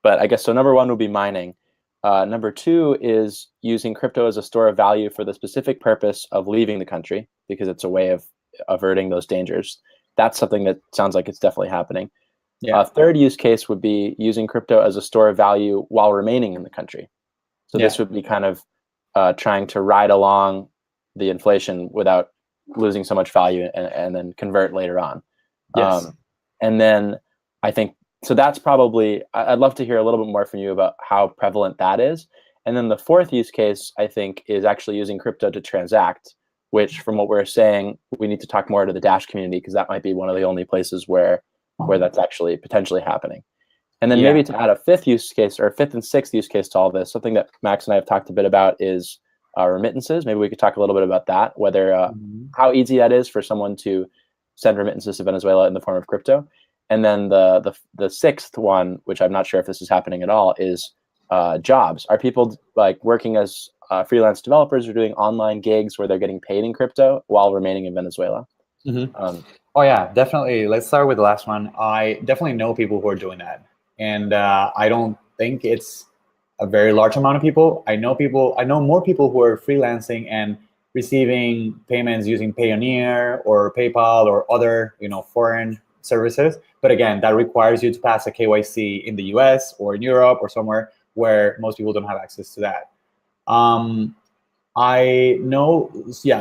But I guess so. Number one would be mining. Number two is using crypto as a store of value for the specific purpose of leaving the country, because it's a way of averting those dangers. That's something that sounds like it's definitely happening. Yeah. Third use case would be using crypto as a store of value while remaining in the country. So this would be kind of trying to ride along the inflation without losing so much value and then convert later on. Yes. And then I think, so that's probably, I'd love to hear a little bit more from you about how prevalent that is. And then the fourth use case, I think, is actually using crypto to transact, which from what we're saying, we need to talk more to the Dash community, because that might be one of the only places where that's actually potentially happening. And then maybe to add a fifth use case, or a fifth and sixth use case to all this, something that Max and I have talked a bit about is remittances. Maybe we could talk a little bit about that, whether how easy that is for someone to send remittances to Venezuela in the form of crypto. And then the sixth one, which I'm not sure if this is happening at all, is jobs. Are people like working as freelance developers or doing online gigs where they're getting paid in crypto while remaining in Venezuela? Oh yeah, definitely. Let's start with the last one. I definitely know people who are doing that, and I don't think it's a very large amount of people. I know more people who are freelancing and receiving payments using Payoneer or PayPal or other foreign services. But again, that requires you to pass a KYC in the US or in Europe or somewhere where most people don't have access to that. I know,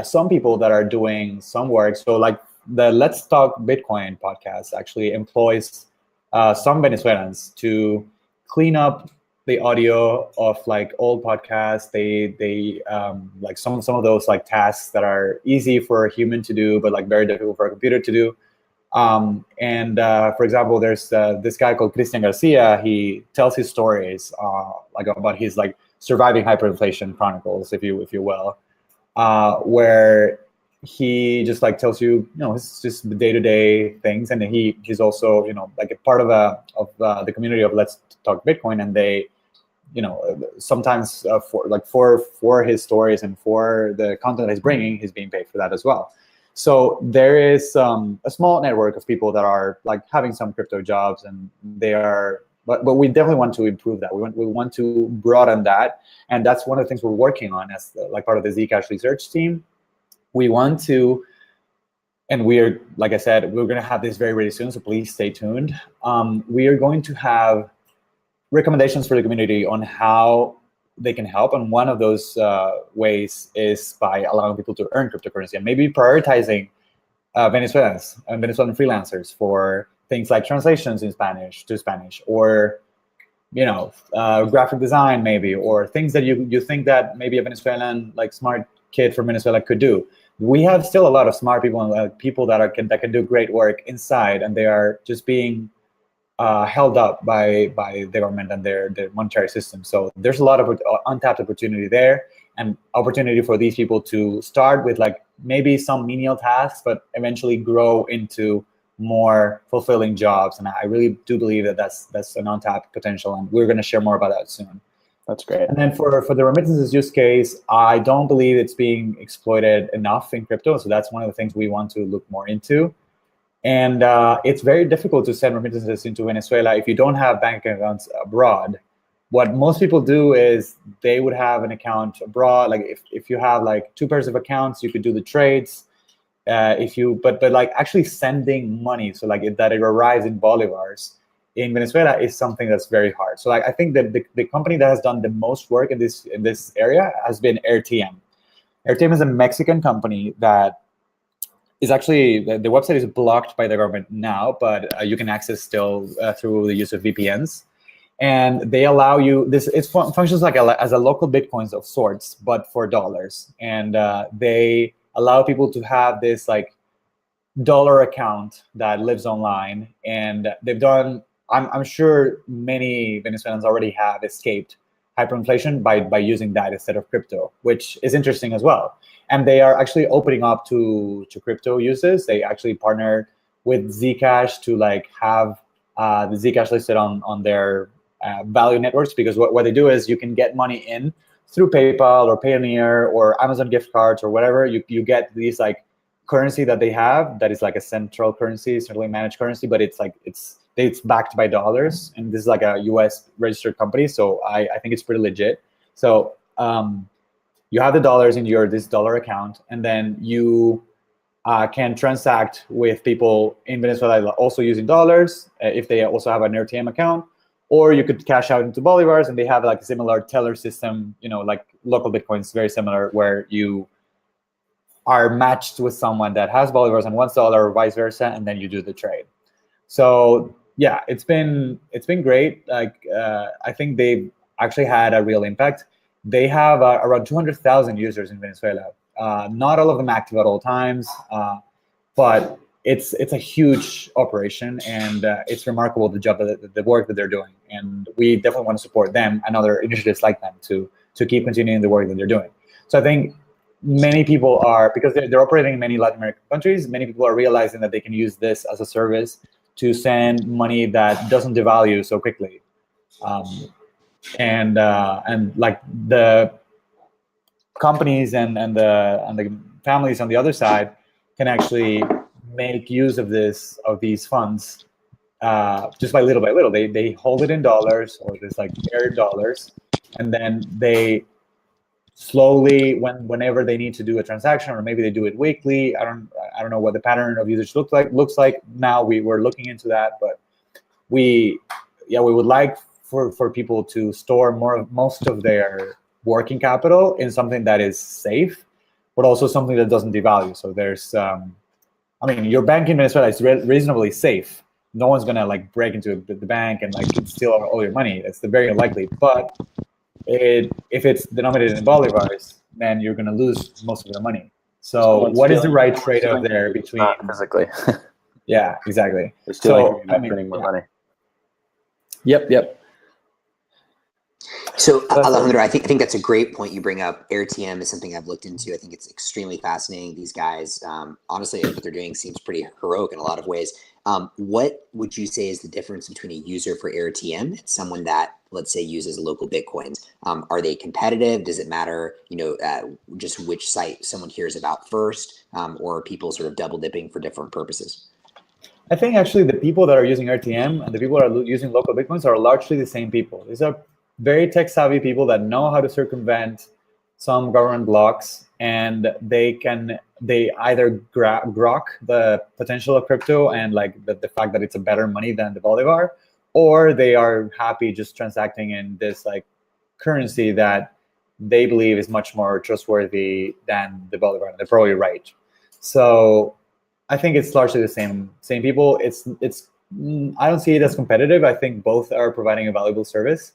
some people that are doing some work. So like the Let's Talk Bitcoin podcast actually employs some Venezuelans to clean up the audio of like old podcasts. They like some of those like tasks that are easy for a human to do, but like very difficult for a computer to do. For example, there's this guy called Christian Garcia. He tells his stories like about his like surviving hyperinflation chronicles, if you will, where he just like tells you, it's just the day-to-day things, and he's also like a part of the community of Let's Talk Bitcoin, and they sometimes for his stories and for the content that he's bringing, he's being paid for that as well. So there is a small network of people that are like having some crypto jobs, and they are, but we definitely want to improve that. We want to broaden that, and that's one of the things we're working on as like part of the Zcash research team. We want to, and we're, like I said, we're going to have this very, very soon, so please stay tuned. We are going to have recommendations for the community on how they can help, and one of those ways is by allowing people to earn cryptocurrency, and maybe prioritizing Venezuelans and Venezuelan freelancers for things like translations in Spanish to Spanish, or graphic design maybe, or things that you think that maybe a Venezuelan like smart kid from Venezuela could do. We have still a lot of smart people and people that can do great work inside, and they are just being held up by the government and their monetary system. So there's a lot of untapped opportunity there, and opportunity for these people to start with like maybe some menial tasks, but eventually grow into more fulfilling jobs. And I really do believe that that's an untapped potential, and we're going to share more about that soon. That's great. And then for the remittances use case, I don't believe it's being exploited enough in crypto. So that's one of the things we want to look more into. And it's very difficult to send remittances into Venezuela if you don't have bank accounts abroad. What most people do is they would have an account abroad. Like if you have like 2 pairs of accounts, you could do the trades. But like actually sending money, so like that it arrives in bolivars in Venezuela is something that's very hard. So like I think that the company that has done the most work in this area has been RTM. RTM is a Mexican company that is actually, the website is blocked by the government now, but you can access still through the use of VPNs. And they allow you, it functions like as a local Bitcoins of sorts, but for dollars. And they allow people to have this like dollar account that lives online. And they've done, I'm sure many Venezuelans already have escaped hyperinflation by using that instead of crypto, which is interesting as well. And they are actually opening up to crypto uses. They actually partnered with Zcash to like have the Zcash listed on their value networks, because what they do is you can get money in through PayPal or Payoneer or Amazon gift cards or whatever. You get these like currency that they have that is like a central currency, centrally managed currency, but it's backed by dollars, and this is like a US registered company, so I think it's pretty legit. So you have the dollars in this dollar account, and then you can transact with people in Venezuela also using dollars if they also have an RTM account, or you could cash out into bolivars, and they have like a similar teller system, like local Bitcoins, very similar, where you are matched with someone that has bolivars and wants dollar, or vice versa, and then you do the trade. So yeah, it's been great. Like I think they've actually had a real impact. They have around 200,000 users in Venezuela. Not all of them active at all times, but it's a huge operation, and it's remarkable the work that they're doing. And we definitely want to support them and other initiatives like them to keep continuing the work that they're doing. So I think many people are, because they're operating in many Latin American countries, many people are realizing that they can use this as a service to send money that doesn't devalue so quickly. And like the companies and the families on the other side can actually make use of these funds just by little. They hold it in dollars, or there's like their dollars, and then they slowly, whenever they need to do a transaction, or maybe they do it weekly. I don't know what the pattern of usage looks like now. We're looking into that, but we would like for people to store most of their working capital in something that is safe, but also something that doesn't devalue. So there's, your bank in Venezuela is reasonably safe. No one's gonna like break into the bank and like steal all your money. It's very unlikely. But if it's denominated in bolivars, then you're gonna lose most of the money. So what is the right trade-off there between physically? Yeah, exactly. So printing more money. Yep. So Alejandro, I think that's a great point you bring up. RTM is something I've looked into. I think it's extremely fascinating. These guys, honestly, what they're doing seems pretty heroic in a lot of ways. What would you say is the difference between a user for RTM and someone that, let's say, uses local Bitcoins? Are they competitive? Does it matter, just which site someone hears about first, or are people sort of double dipping for different purposes? I think actually the people that are using RTM and the people that are using local Bitcoins are largely the same people. These are very tech savvy people that know how to circumvent some government blocks, and they either grok the potential of crypto and like the fact that it's a better money than the bolivar, or they are happy just transacting in this like currency that they believe is much more trustworthy than the bolivar. They're probably right. So I think it's largely the same people. It's I don't see it as competitive. I think both are providing a valuable service.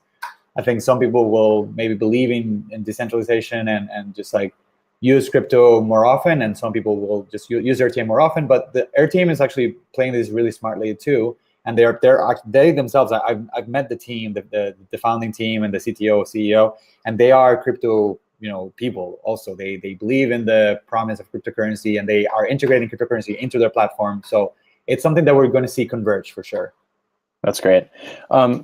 I think some people will maybe believe in decentralization and just like use crypto more often, and some people will just use RTM more often. But the RTM is actually playing this really smartly too, and they themselves. I've met the team, the founding team, and the CTO, CEO, and they are crypto people also. They believe in the promise of cryptocurrency, and they are integrating cryptocurrency into their platform. So it's something that we're going to see converge for sure. That's great.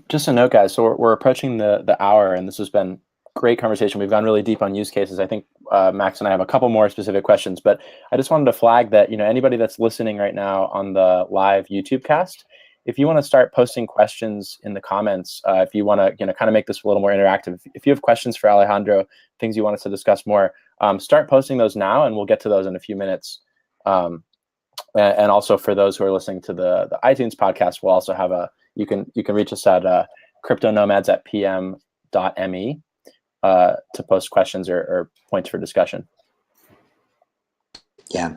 Just a note, guys. So we're approaching the hour, and this has been great conversation. We've gone really deep on use cases. I think Max and I have a couple more specific questions, but I just wanted to flag that anybody that's listening right now on the live YouTube cast, if you want to start posting questions in the comments, if you want to kind of make this a little more interactive, if you have questions for Alejandro, things you want us to discuss more, start posting those now, and we'll get to those in a few minutes. And also for those who are listening to the iTunes podcast, we'll also have you can reach us at cryptonomads@pm.me to post questions or points for discussion. Yeah.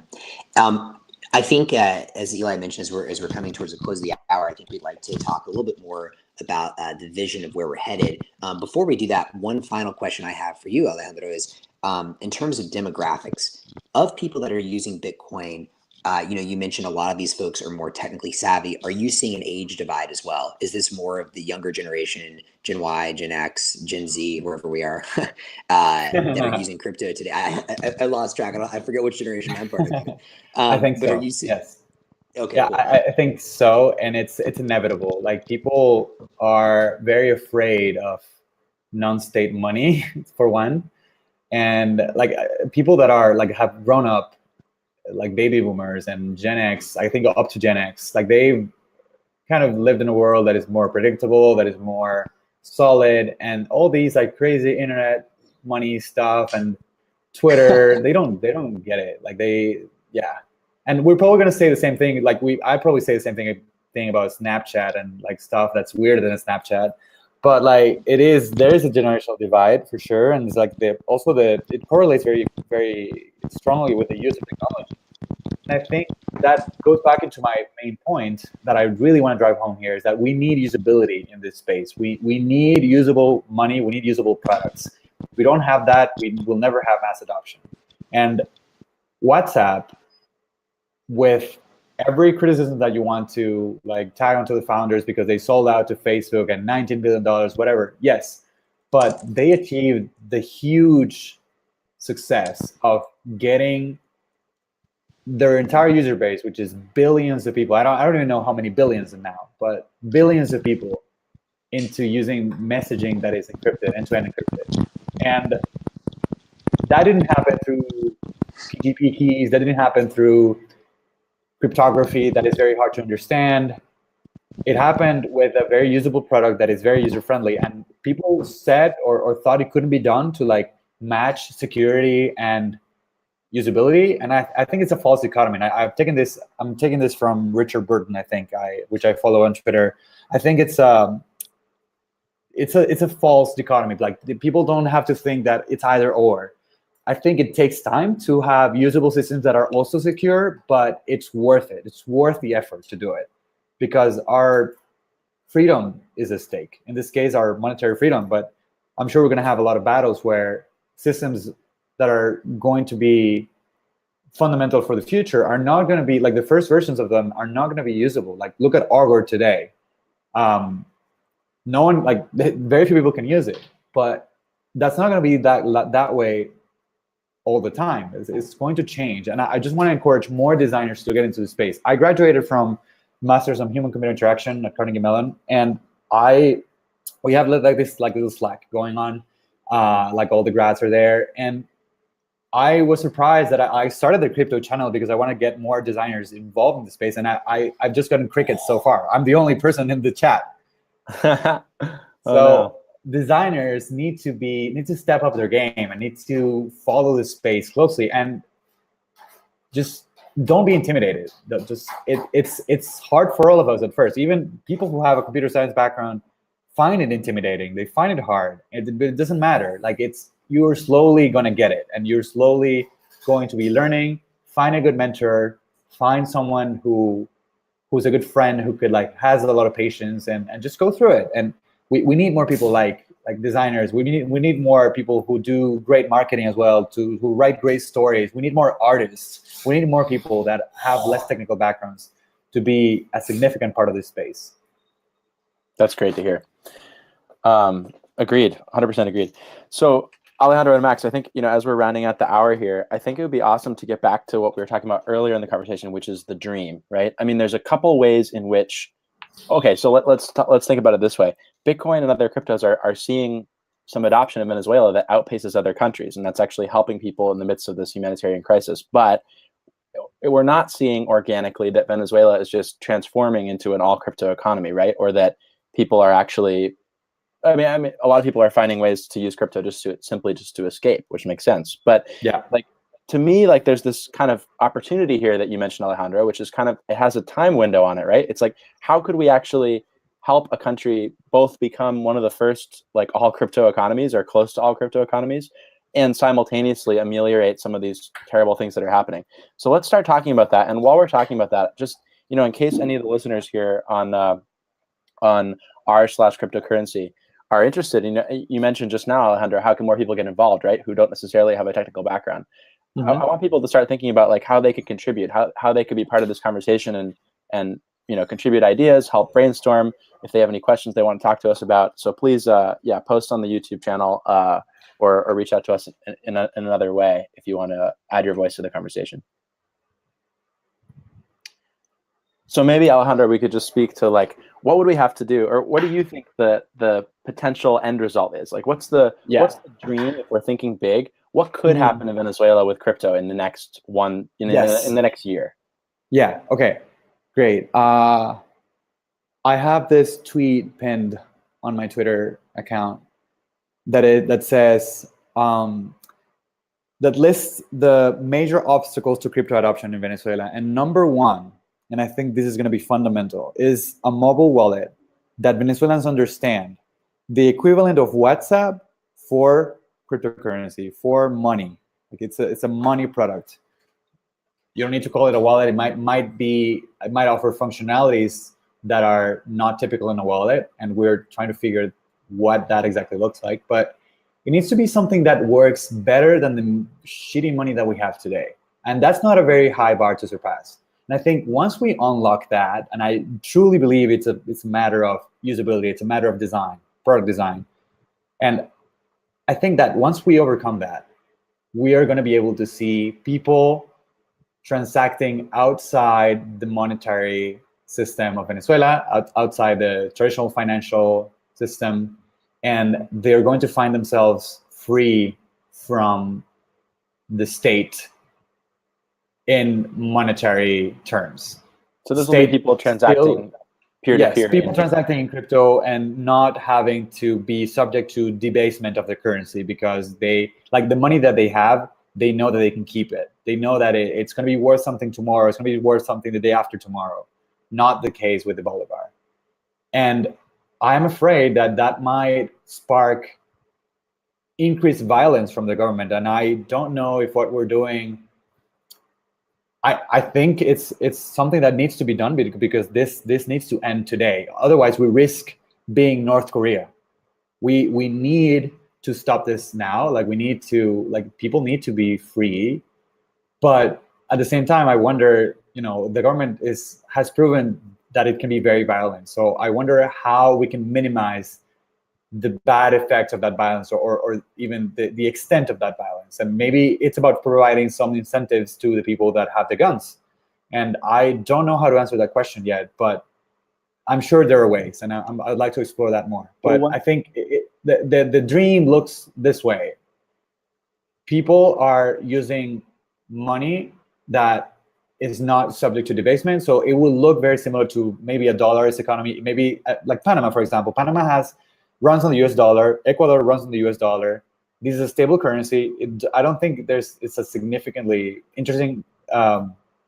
I think, as Eli mentioned, as we're coming towards the close of the hour, I think we'd like to talk a little bit more about the vision of where we're headed. Before we do that, one final question I have for you, Alejandro, is in terms of demographics of people that are using Bitcoin. You mentioned a lot of these folks are more technically savvy. Are you seeing an age divide as well? Is this more of the younger generation, Gen Y, Gen X, Gen Z, wherever we are, that are using crypto today? I lost track. I forget which generation I'm part of. I think But so. are you Yes. Okay, Yeah, cool. I think so, and it's inevitable. Like, people are very afraid of non-state money for one, and like people that are like have grown up, like baby boomers and Gen X. I think up to Gen X, like they've kind of lived in a world that is more predictable, that is more solid, and all these like crazy internet money stuff and Twitter, they don't get it. Like yeah. And we're probably gonna say the same thing. Like I probably say the same thing about Snapchat and like stuff that's weirder than a Snapchat. But like there is a generational divide for sure, and it's like it correlates very very strongly with the use of technology. And I think that goes back into my main point that I really want to drive home here, is that we need usability in this space. We need usable money. We need usable products. If we don't have that, we will never have mass adoption. And WhatsApp, with every criticism that you want to like tag onto the founders because they sold out to Facebook and $19 billion, whatever, yes, but they achieved the huge success of getting their entire user base, which is billions of people. I don't even know how many billions now, but billions of people into using messaging that is encrypted, end-to-end encrypted. And that didn't happen through PGP keys. That didn't happen through cryptography that is very hard to understand. It happened with a very usable product that is very user-friendly. And people said or thought it couldn't be done to like match security and usability, and I think it's a false dichotomy. And I'm taking this from Richard Burton, I think, which I follow on Twitter. I think it's a false dichotomy. Like, people don't have to think that it's either or. I think it takes time to have usable systems that are also secure, but it's worth it. It's worth the effort to do it, because our freedom is at stake. In this case, our monetary freedom. But I'm sure we're going to have a lot of battles where systems that are going to be fundamental for the future are not going to be, like, the first versions of them are not going to be usable. Like, look at Augur today. No one, like, very few people can use it, but that's not going to be that way all the time. It's going to change. And I just want to encourage more designers to get into the space. I graduated from Masters on Human-Computer Interaction at Carnegie Mellon, and we have like this little Slack going on. Like, all the grads are there, and I was surprised that I started the crypto channel because I want to get more designers involved in the space, and I've just gotten crickets so far. I'm the only person in the chat. Designers need to step up their game and need to follow this space closely, and just don't be intimidated. It's hard for all of us at first. Even people who have a computer science background find it intimidating. They find it hard. It doesn't matter. Like, you're slowly going to get it, and you're slowly going to be learning. Find a good mentor, find someone who's a good friend, who could, like, has a lot of patience, and just go through it. And we need more people like designers. We need more people who do great marketing as well, who write great stories. We need more artists. We need more people that have less technical backgrounds to be a significant part of this space. That's great to hear. Agreed, 100% agreed. So, Alejandro and Max, I think, as we're rounding out the hour here, I think it would be awesome to get back to what we were talking about earlier in the conversation, which is the dream, right? I mean, there's a couple ways in which, okay, so let's think about it this way. Bitcoin and other cryptos are seeing some adoption in Venezuela that outpaces other countries, and that's actually helping people in the midst of this humanitarian crisis. But we're not seeing organically that Venezuela is just transforming into an all crypto economy, right? Or that people are actually, I mean, a lot of people are finding ways to use crypto just to escape, which makes sense. But yeah, like, to me, like, there's this kind of opportunity here that you mentioned, Alejandro, which is it has a time window on it, right? It's like, how could we actually help a country both become one of the first, like, all crypto economies or close to all crypto economies, and simultaneously ameliorate some of these terrible things that are happening. So let's start talking about that. And while we're talking about that, just, in case any of the listeners here on r/cryptocurrency are interested, you mentioned just now, Alejandro, how can more people get involved, right? Who don't necessarily have a technical background. Mm-hmm. I want people to start thinking about like how they could contribute, how they could be part of this conversation and contribute ideas, help brainstorm if they have any questions they want to talk to us about. So please, post on the YouTube channel or reach out to us in another way if you want to add your voice to the conversation. So maybe, Alejandro, we could just speak to like, what would we have to do, or what do you think the potential end result is? Like, what's the dream if we're thinking big? What could happen in Venezuela with crypto in the next in the next year? Yeah. Okay. Great. I have this tweet pinned on my Twitter account that says that lists the major obstacles to crypto adoption in Venezuela, and number one, and I think this is going to be fundamental, is a mobile wallet that Venezuelans understand, the equivalent of WhatsApp for cryptocurrency, for money. Like it's a money product. You don't need to call it a wallet. It might offer functionalities that are not typical in a wallet, and we're trying to figure what that exactly looks like. But it needs to be something that works better than the shitty money that we have today, and that's not a very high bar to surpass. And I think once we unlock that, and I truly believe it's a matter of usability, it's a matter of design, product design, and I think that once we overcome that, we are going to be able to see people transacting outside the monetary system of Venezuela, outside the traditional financial system, and they're going to find themselves free from the state in monetary terms. So this will be people transacting peer-to-peer. Yes, people transacting in crypto and not having to be subject to debasement of the currency, because they, like, the money that they have, they know that they can keep it. They know that it's going to be worth something tomorrow. It's going to be worth something the day after tomorrow. Not the case with the Bolivar. And I'm afraid that might spark increased violence from the government. And I don't know if what we're doing, I think it's something that needs to be done, because this needs to end today. Otherwise, we risk being North Korea. We need to stop this now. Like, people need to be free. But at the same time, I wonder, the government has proven that it can be very violent. So I wonder how we can minimize the bad effects of that violence, or even the extent of that violence. And maybe it's about providing some incentives to the people that have the guns. And I don't know how to answer that question yet, but I'm sure there are ways, and I'd like to explore that more. But I think the dream looks this way. People are using money that is not subject to debasement, so it will look very similar to maybe a dollarist economy, maybe like Panama, for example. Panama runs on the US dollar. Ecuador runs on the US dollar. This is a stable currency. I don't think it's a significantly interesting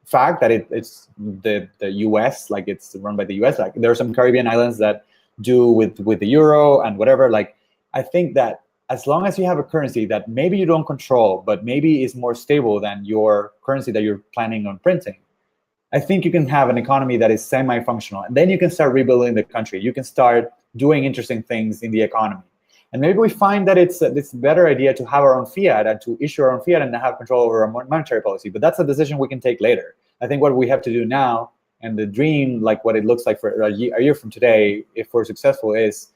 fact that it's the US, like it's run by the US. Like there are some Caribbean islands that do with the euro and whatever. Like, I think that as long as you have a currency that maybe you don't control, but maybe is more stable than your currency that you're planning on printing, I think you can have an economy that is semi-functional. And then you can start rebuilding the country. You can start doing interesting things in the economy. And maybe we find that it's a better idea to have our own fiat and to issue our own fiat and have control over our monetary policy. But that's a decision we can take later. I think what we have to do now, and the dream, like what it looks like for a year from today, if we're successful, is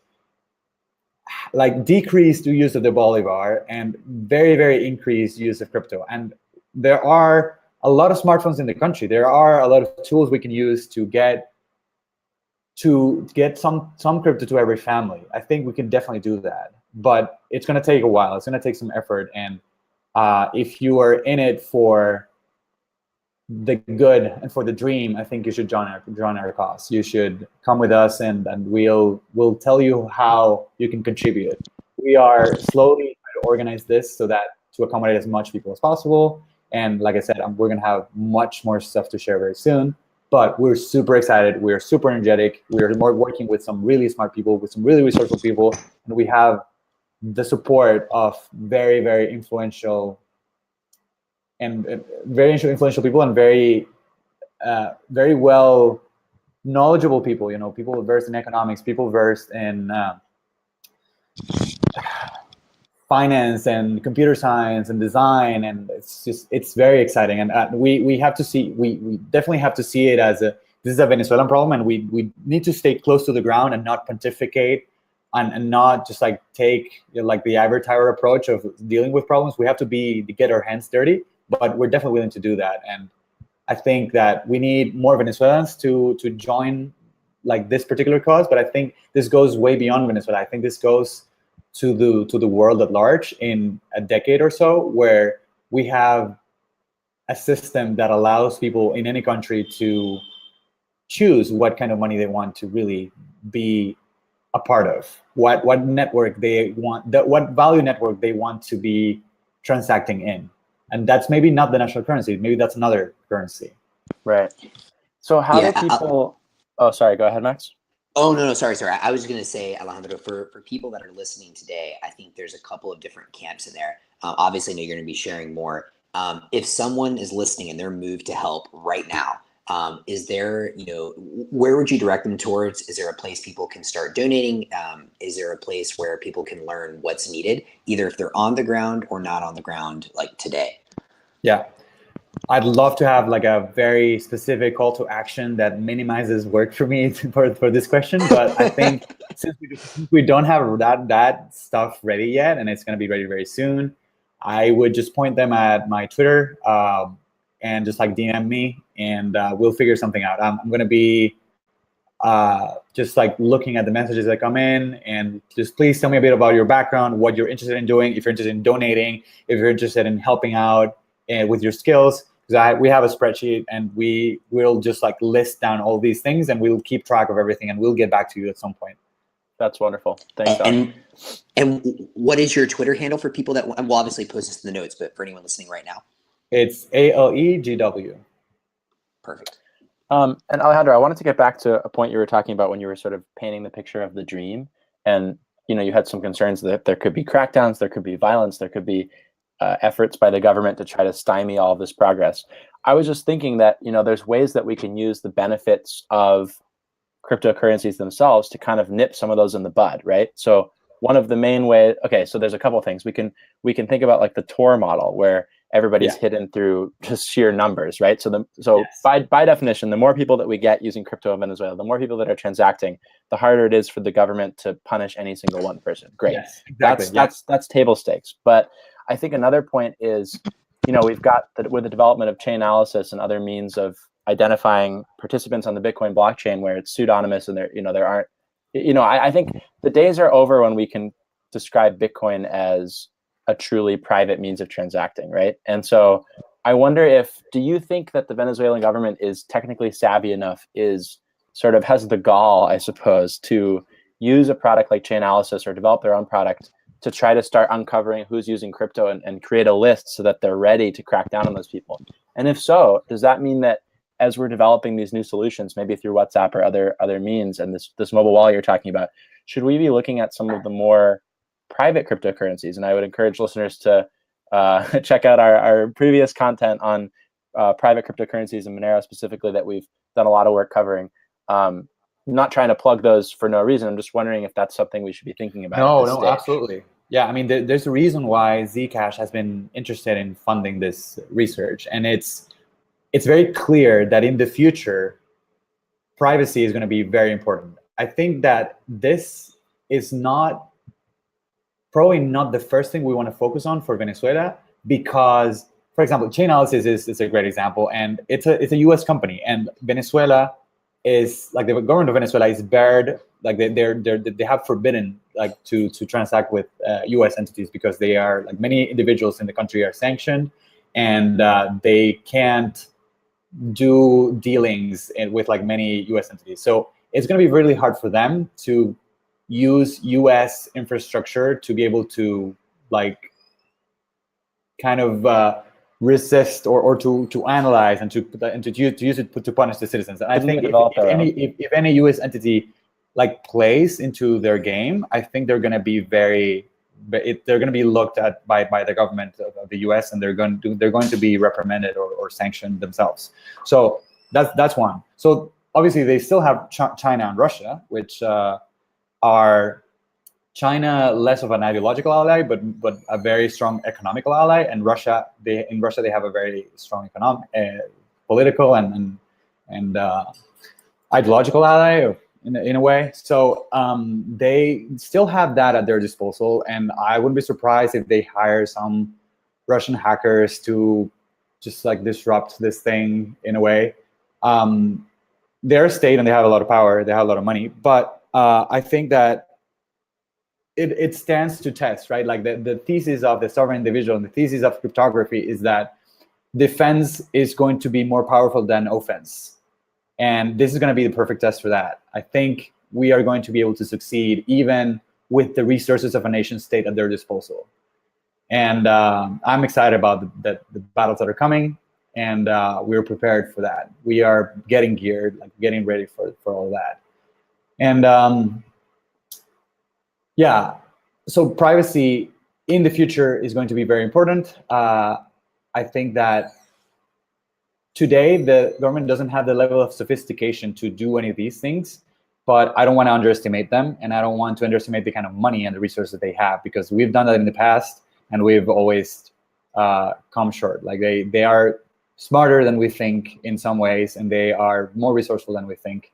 like decrease the use of the Bolivar and very, very increased use of crypto. And there are a lot of smartphones in the country. There are a lot of tools we can use to get some crypto to every family. I think we can definitely do that, but it's going to take a while. It's going to take some effort. And if you are in it for the good and for the dream, I think you should join our cause. You should come with us, and we'll tell you how you can contribute. We are slowly trying to organize this so that to accommodate as much people as possible. And like I said, we're going to have much more stuff to share very soon. But we're super excited. We're super energetic. We're working with some really smart people, with some really resourceful people, and we have the support of very, very influential people and very well knowledgeable people. People versed in economics, people versed in finance and computer science and design, and it's very exciting. And we definitely have to see it as this is a Venezuelan problem, and we need to stay close to the ground and not pontificate and not just like take like the ivory tower approach of dealing with problems. We have to get our hands dirty, but we're definitely willing to do that. And I think that we need more Venezuelans to join like this particular cause, but I think this goes way beyond Venezuela. I think this goes to the world at large in a decade or so, where we have a system that allows people in any country to choose what kind of money they want to really be a part of, what network they want, what value network they want to be transacting in. And that's maybe not the national currency, maybe that's another currency. Right. So how do people oh, sorry, go ahead, Max. Oh, no, sorry. I was going to say, Alejandro, for people that are listening today, I think there's a couple of different camps in there. Obviously, I know you're going to be sharing more. If someone is listening and they're moved to help right now, is there, where would you direct them towards? Is there a place people can start donating? Is there a place where people can learn what's needed, either if they're on the ground or not on the ground, like today? Yeah. I'd love to have like a very specific call to action that minimizes work for me for this question. But I think since we don't have that stuff ready yet, and it's going to be ready very soon, I would just point them at my Twitter and just like DM me, and we'll figure something out. I'm going to be just like looking at the messages that come in, and just please tell me a bit about your background, what you're interested in doing, if you're interested in donating, if you're interested in helping out with your skills, because we have a spreadsheet, and we will just like list down all these things, and we'll keep track of everything, and we'll get back to you at some point. That's wonderful. Thanks. And what is your Twitter handle for people that we'll obviously post this in the notes, but for anyone listening right now? It's ALEGW. Perfect. And Alejandro, I wanted to get back to a point you were talking about when you were sort of painting the picture of the dream, and you had some concerns that there could be crackdowns, there could be violence, there could be efforts by the government to try to stymie all of this progress. I was just thinking that there's ways that we can use the benefits of cryptocurrencies themselves to kind of nip some of those in the bud, right? So one of the main ways, so there's a couple of things we can think about, like the Tor model, where everybody's hidden through just sheer numbers, right? By definition, the more people that we get using crypto in Venezuela, the more people that are transacting, the harder it is for the government to punish any single one person. Great. Yes, exactly. That's table stakes. But I think another point is, we've got with the development of chain analysis and other means of identifying participants on the Bitcoin blockchain where it's pseudonymous and there aren't, I think the days are over when we can describe Bitcoin as a truly private means of transacting, right? And so I wonder do you think that the Venezuelan government is technically savvy enough, has the gall, I suppose, to use a product like chain analysis or develop their own product to try to start uncovering who's using crypto and create a list so that they're ready to crack down on those people? And if so, does that mean that as we're developing these new solutions, maybe through WhatsApp or other means, and this mobile wallet you're talking about, should we be looking at some of the more private cryptocurrencies? And I would encourage listeners to check out our previous content on private cryptocurrencies and Monero specifically that we've done a lot of work covering. Not trying to plug those for no reason. I'm just wondering if that's something we should be thinking about. No, absolutely. Yeah, I mean, there's a reason why Zcash has been interested in funding this research, and it's very clear that in the future, privacy is going to be very important. I think that this is probably not the first thing we want to focus on for Venezuela, because, for example, chain analysis is a great example, and it's a U.S. company, and Venezuela is like, the government of Venezuela is barred, like they have forbidden like to transact with U.S. entities, because they are, like, many individuals in the country are sanctioned, and they can't do dealings with like many U.S. entities. So it's going to be really hard for them to use U.S. infrastructure to be able to like kind of resist or to analyze and to use it to punish the citizens. And I think if any U.S. entity like plays into their game, I think they're going to be very, they're going to be looked at by the government of the U.S. and they're going to be reprimanded or sanctioned themselves. So that's one. So obviously they still have China and Russia, which are China less of an ideological ally, but a very strong economical ally, and Russia they have a very strong economic, political and ideological ally in a way. So they still have that at their disposal, and I wouldn't be surprised if they hire some Russian hackers to just like disrupt this thing in a way. They're a state and they have a lot of power, they have a lot of money, but I think that it stands to test, right? Like the thesis of the sovereign individual and the thesis of cryptography is that defense is going to be more powerful than offense. And this is going to be the perfect test for that. I think we are going to be able to succeed even with the resources of a nation state at their disposal. And I'm excited about the battles that are coming, and we're prepared for that. We are getting geared, like getting ready for all that. And yeah, so privacy in the future is going to be very important. I think that today the government doesn't have the level of sophistication to do any of these things, but I don't want to underestimate them, and I don't want to underestimate the kind of money and the resources they have, because we've done that in the past and we've always come short. Like they are smarter than we think in some ways, and they are more resourceful than we think.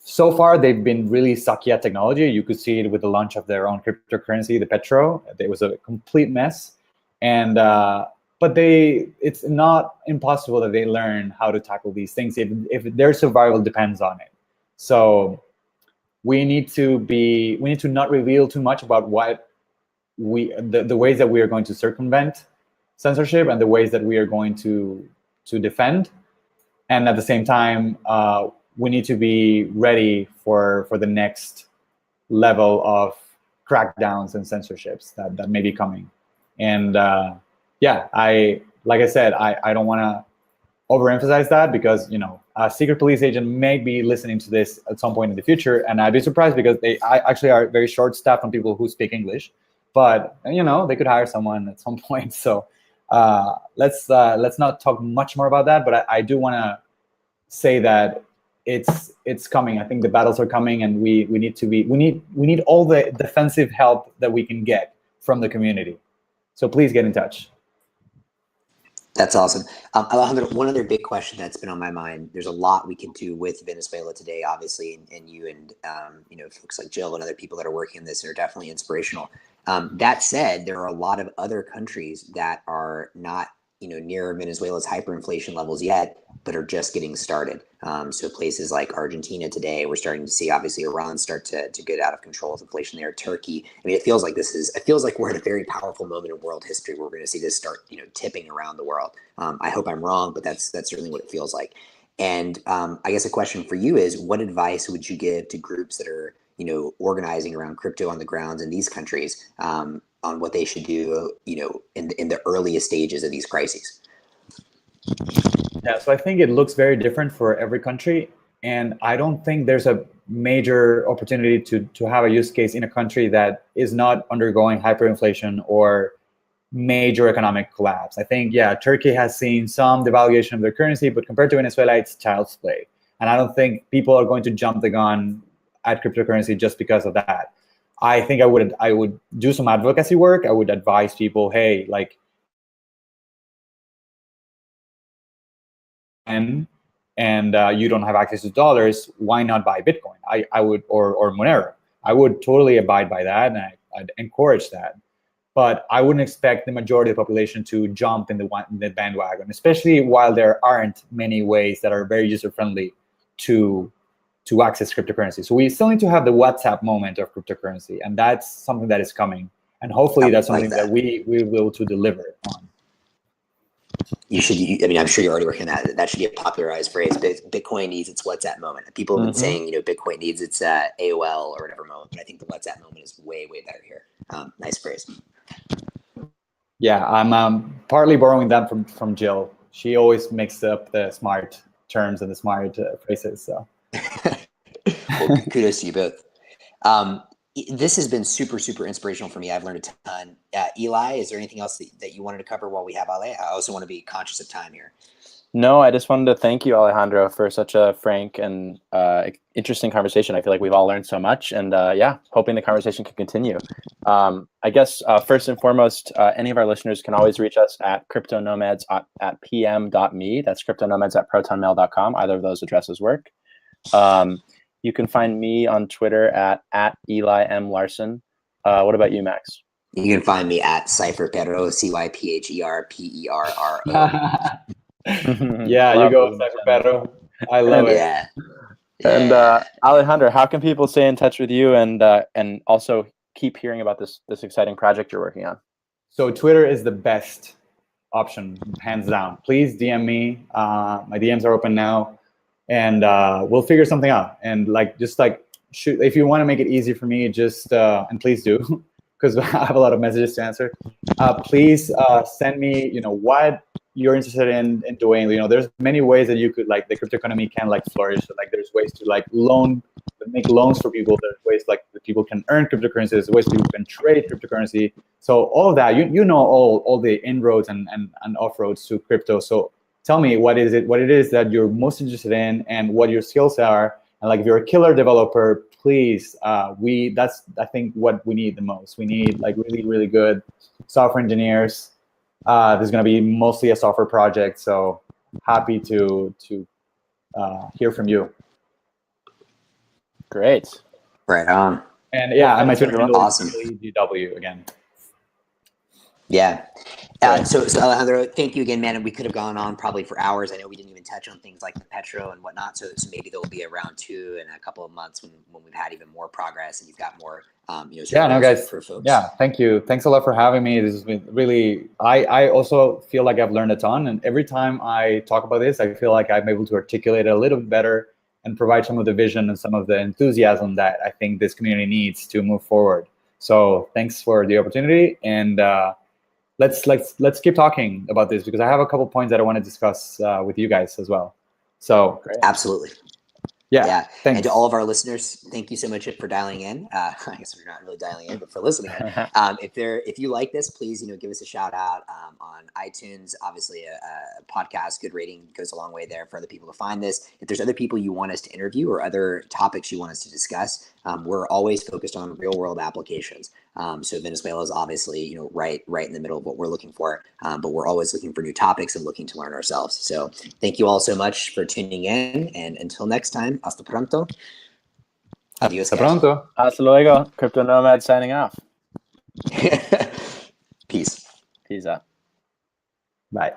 So far, they've been really sucky at technology. You could see it with the launch of their own cryptocurrency, the Petro. It was a complete mess. And but it's not impossible that they learn how to tackle these things if their survival depends on it. So we need to not reveal too much about what the ways that we are going to circumvent censorship and the ways that we are going to defend. And at the same time, we need to be ready for the next level of crackdowns and censorships that may be coming. And yeah, like I said, I don't want to overemphasize that, because a secret police agent may be listening to this at some point in the future, and I'd be surprised because they actually are very short-staffed on people who speak English. But they could hire someone at some point. So let's not talk much more about that. But I do want to say that it's coming. I think the battles are coming, and we need all the defensive help that we can get from the community. So please get in touch. That's awesome. Alejandro, one other big question that's been on my mind. There's a lot we can do with Venezuela today, obviously, and you and folks like Jill and other people that are working on this are definitely inspirational. That said, there are a lot of other countries that are not near Venezuela's hyperinflation levels yet, but are just getting started. So places like Argentina today, we're starting to see obviously Iran start to get out of control with inflation there. Turkey. I mean, it feels like we're at a very powerful moment in world history where we're going to see this start, tipping around the world. I hope I'm wrong, but that's certainly what it feels like. And I guess a question for you is, what advice would you give to groups that are, organizing around crypto on the grounds in these countries, on what they should do, in the earliest stages of these crises? Yeah, so I think it looks very different for every country, and I don't think there's a major opportunity to have a use case in a country that is not undergoing hyperinflation or major economic collapse. I think, yeah, Turkey has seen some devaluation of their currency, but compared to Venezuela, it's child's play. And I don't think people are going to jump the gun at cryptocurrency just because of that. I think I would do some advocacy work. I would advise people, hey, like, and you don't have access to dollars, why not buy Bitcoin? I would, or Monero. I would totally abide by that, and I'd encourage that. But I wouldn't expect the majority of the population to jump in the bandwagon, especially while there aren't many ways that are very user-friendly to access cryptocurrency. So we still need to have the WhatsApp moment of cryptocurrency, and that's something that is coming. And hopefully that's something that we will to deliver on. You should. I mean, I'm sure you're already working on that. That should be a popularized phrase. Bitcoin needs its WhatsApp moment. People have been saying, Bitcoin needs its AOL or whatever moment, but I think the WhatsApp moment is way, way better here. Nice phrase. Yeah, I'm partly borrowing that from Jill. She always mixes up the smart terms and the smart phrases. So, well, kudos to you both. this has been super, super inspirational for me. I've learned a ton. Eli, is there anything else that you wanted to cover while we have Ale? I also want to be conscious of time here. No, I just wanted to thank you, Alejandro, for such a frank and interesting conversation. I feel like we've all learned so much, and yeah, hoping the conversation can continue. I guess first and foremost, any of our listeners can always reach us at cryptonomads at pm.me. That's cryptonomads@protonmail.com. Either of those addresses work. You can find me on Twitter at Eli M. Larson. What about you, Max? You can find me at CypherPerro, CYPHERPERRO. Yeah, you go, Pedro. I love it. Yeah. And Alejandro, how can people stay in touch with you and also keep hearing about this exciting project you're working on? So Twitter is the best option, hands down. Please DM me. My DMs are open now, and we'll figure something out. And just shoot. If you want to make it easy for me, just and please do, because I have a lot of messages to answer. Please send me, what you're interested in doing. There's many ways that you could the crypto economy can flourish. So, there's ways to make loans for people. There's ways that people can earn cryptocurrencies. There's ways people can trade cryptocurrency. So all of that, all the inroads and off-roads to crypto. So tell me what it is that you're most interested in and what your skills are. And if you're a killer developer, please, that's I think what we need the most. We need really, really good software engineers. This is going to be mostly a software project, so happy to hear from you. Great. Right on. And yeah, my Twitter handle awesome. is GW again. Yeah. So Alejandro, thank you again, man. And we could have gone on probably for hours. I know we didn't even touch on things like the Petro and whatnot. So maybe there will be a round 2 in a couple of months when we've had even more progress and you've got more, guys. For folks. Yeah, thank you. Thanks a lot for having me. This has been really, I also feel like I've learned a ton. And every time I talk about this, I feel like I'm able to articulate it a little bit better and provide some of the vision and some of the enthusiasm that I think this community needs to move forward. So thanks for the opportunity. And let's keep talking about this, because I have a couple points that I want to discuss with you guys as well. So absolutely. Yeah. Thanks. And to all of our listeners, thank you so much for dialing in. I guess we're not really dialing in, but for listening. If you like this, please, give us a shout out on iTunes. Obviously, a podcast, good rating goes a long way there for other people to find this. If there's other people you want us to interview or other topics you want us to discuss, we're always focused on real world applications. So Venezuela is obviously, right in the middle of what we're looking for, but we're always looking for new topics and looking to learn ourselves. So thank you all so much for tuning in, and until next time, hasta pronto. Adios, hasta pronto. Hasta luego. Crypto Nomad signing off. Peace. Peace out. Bye.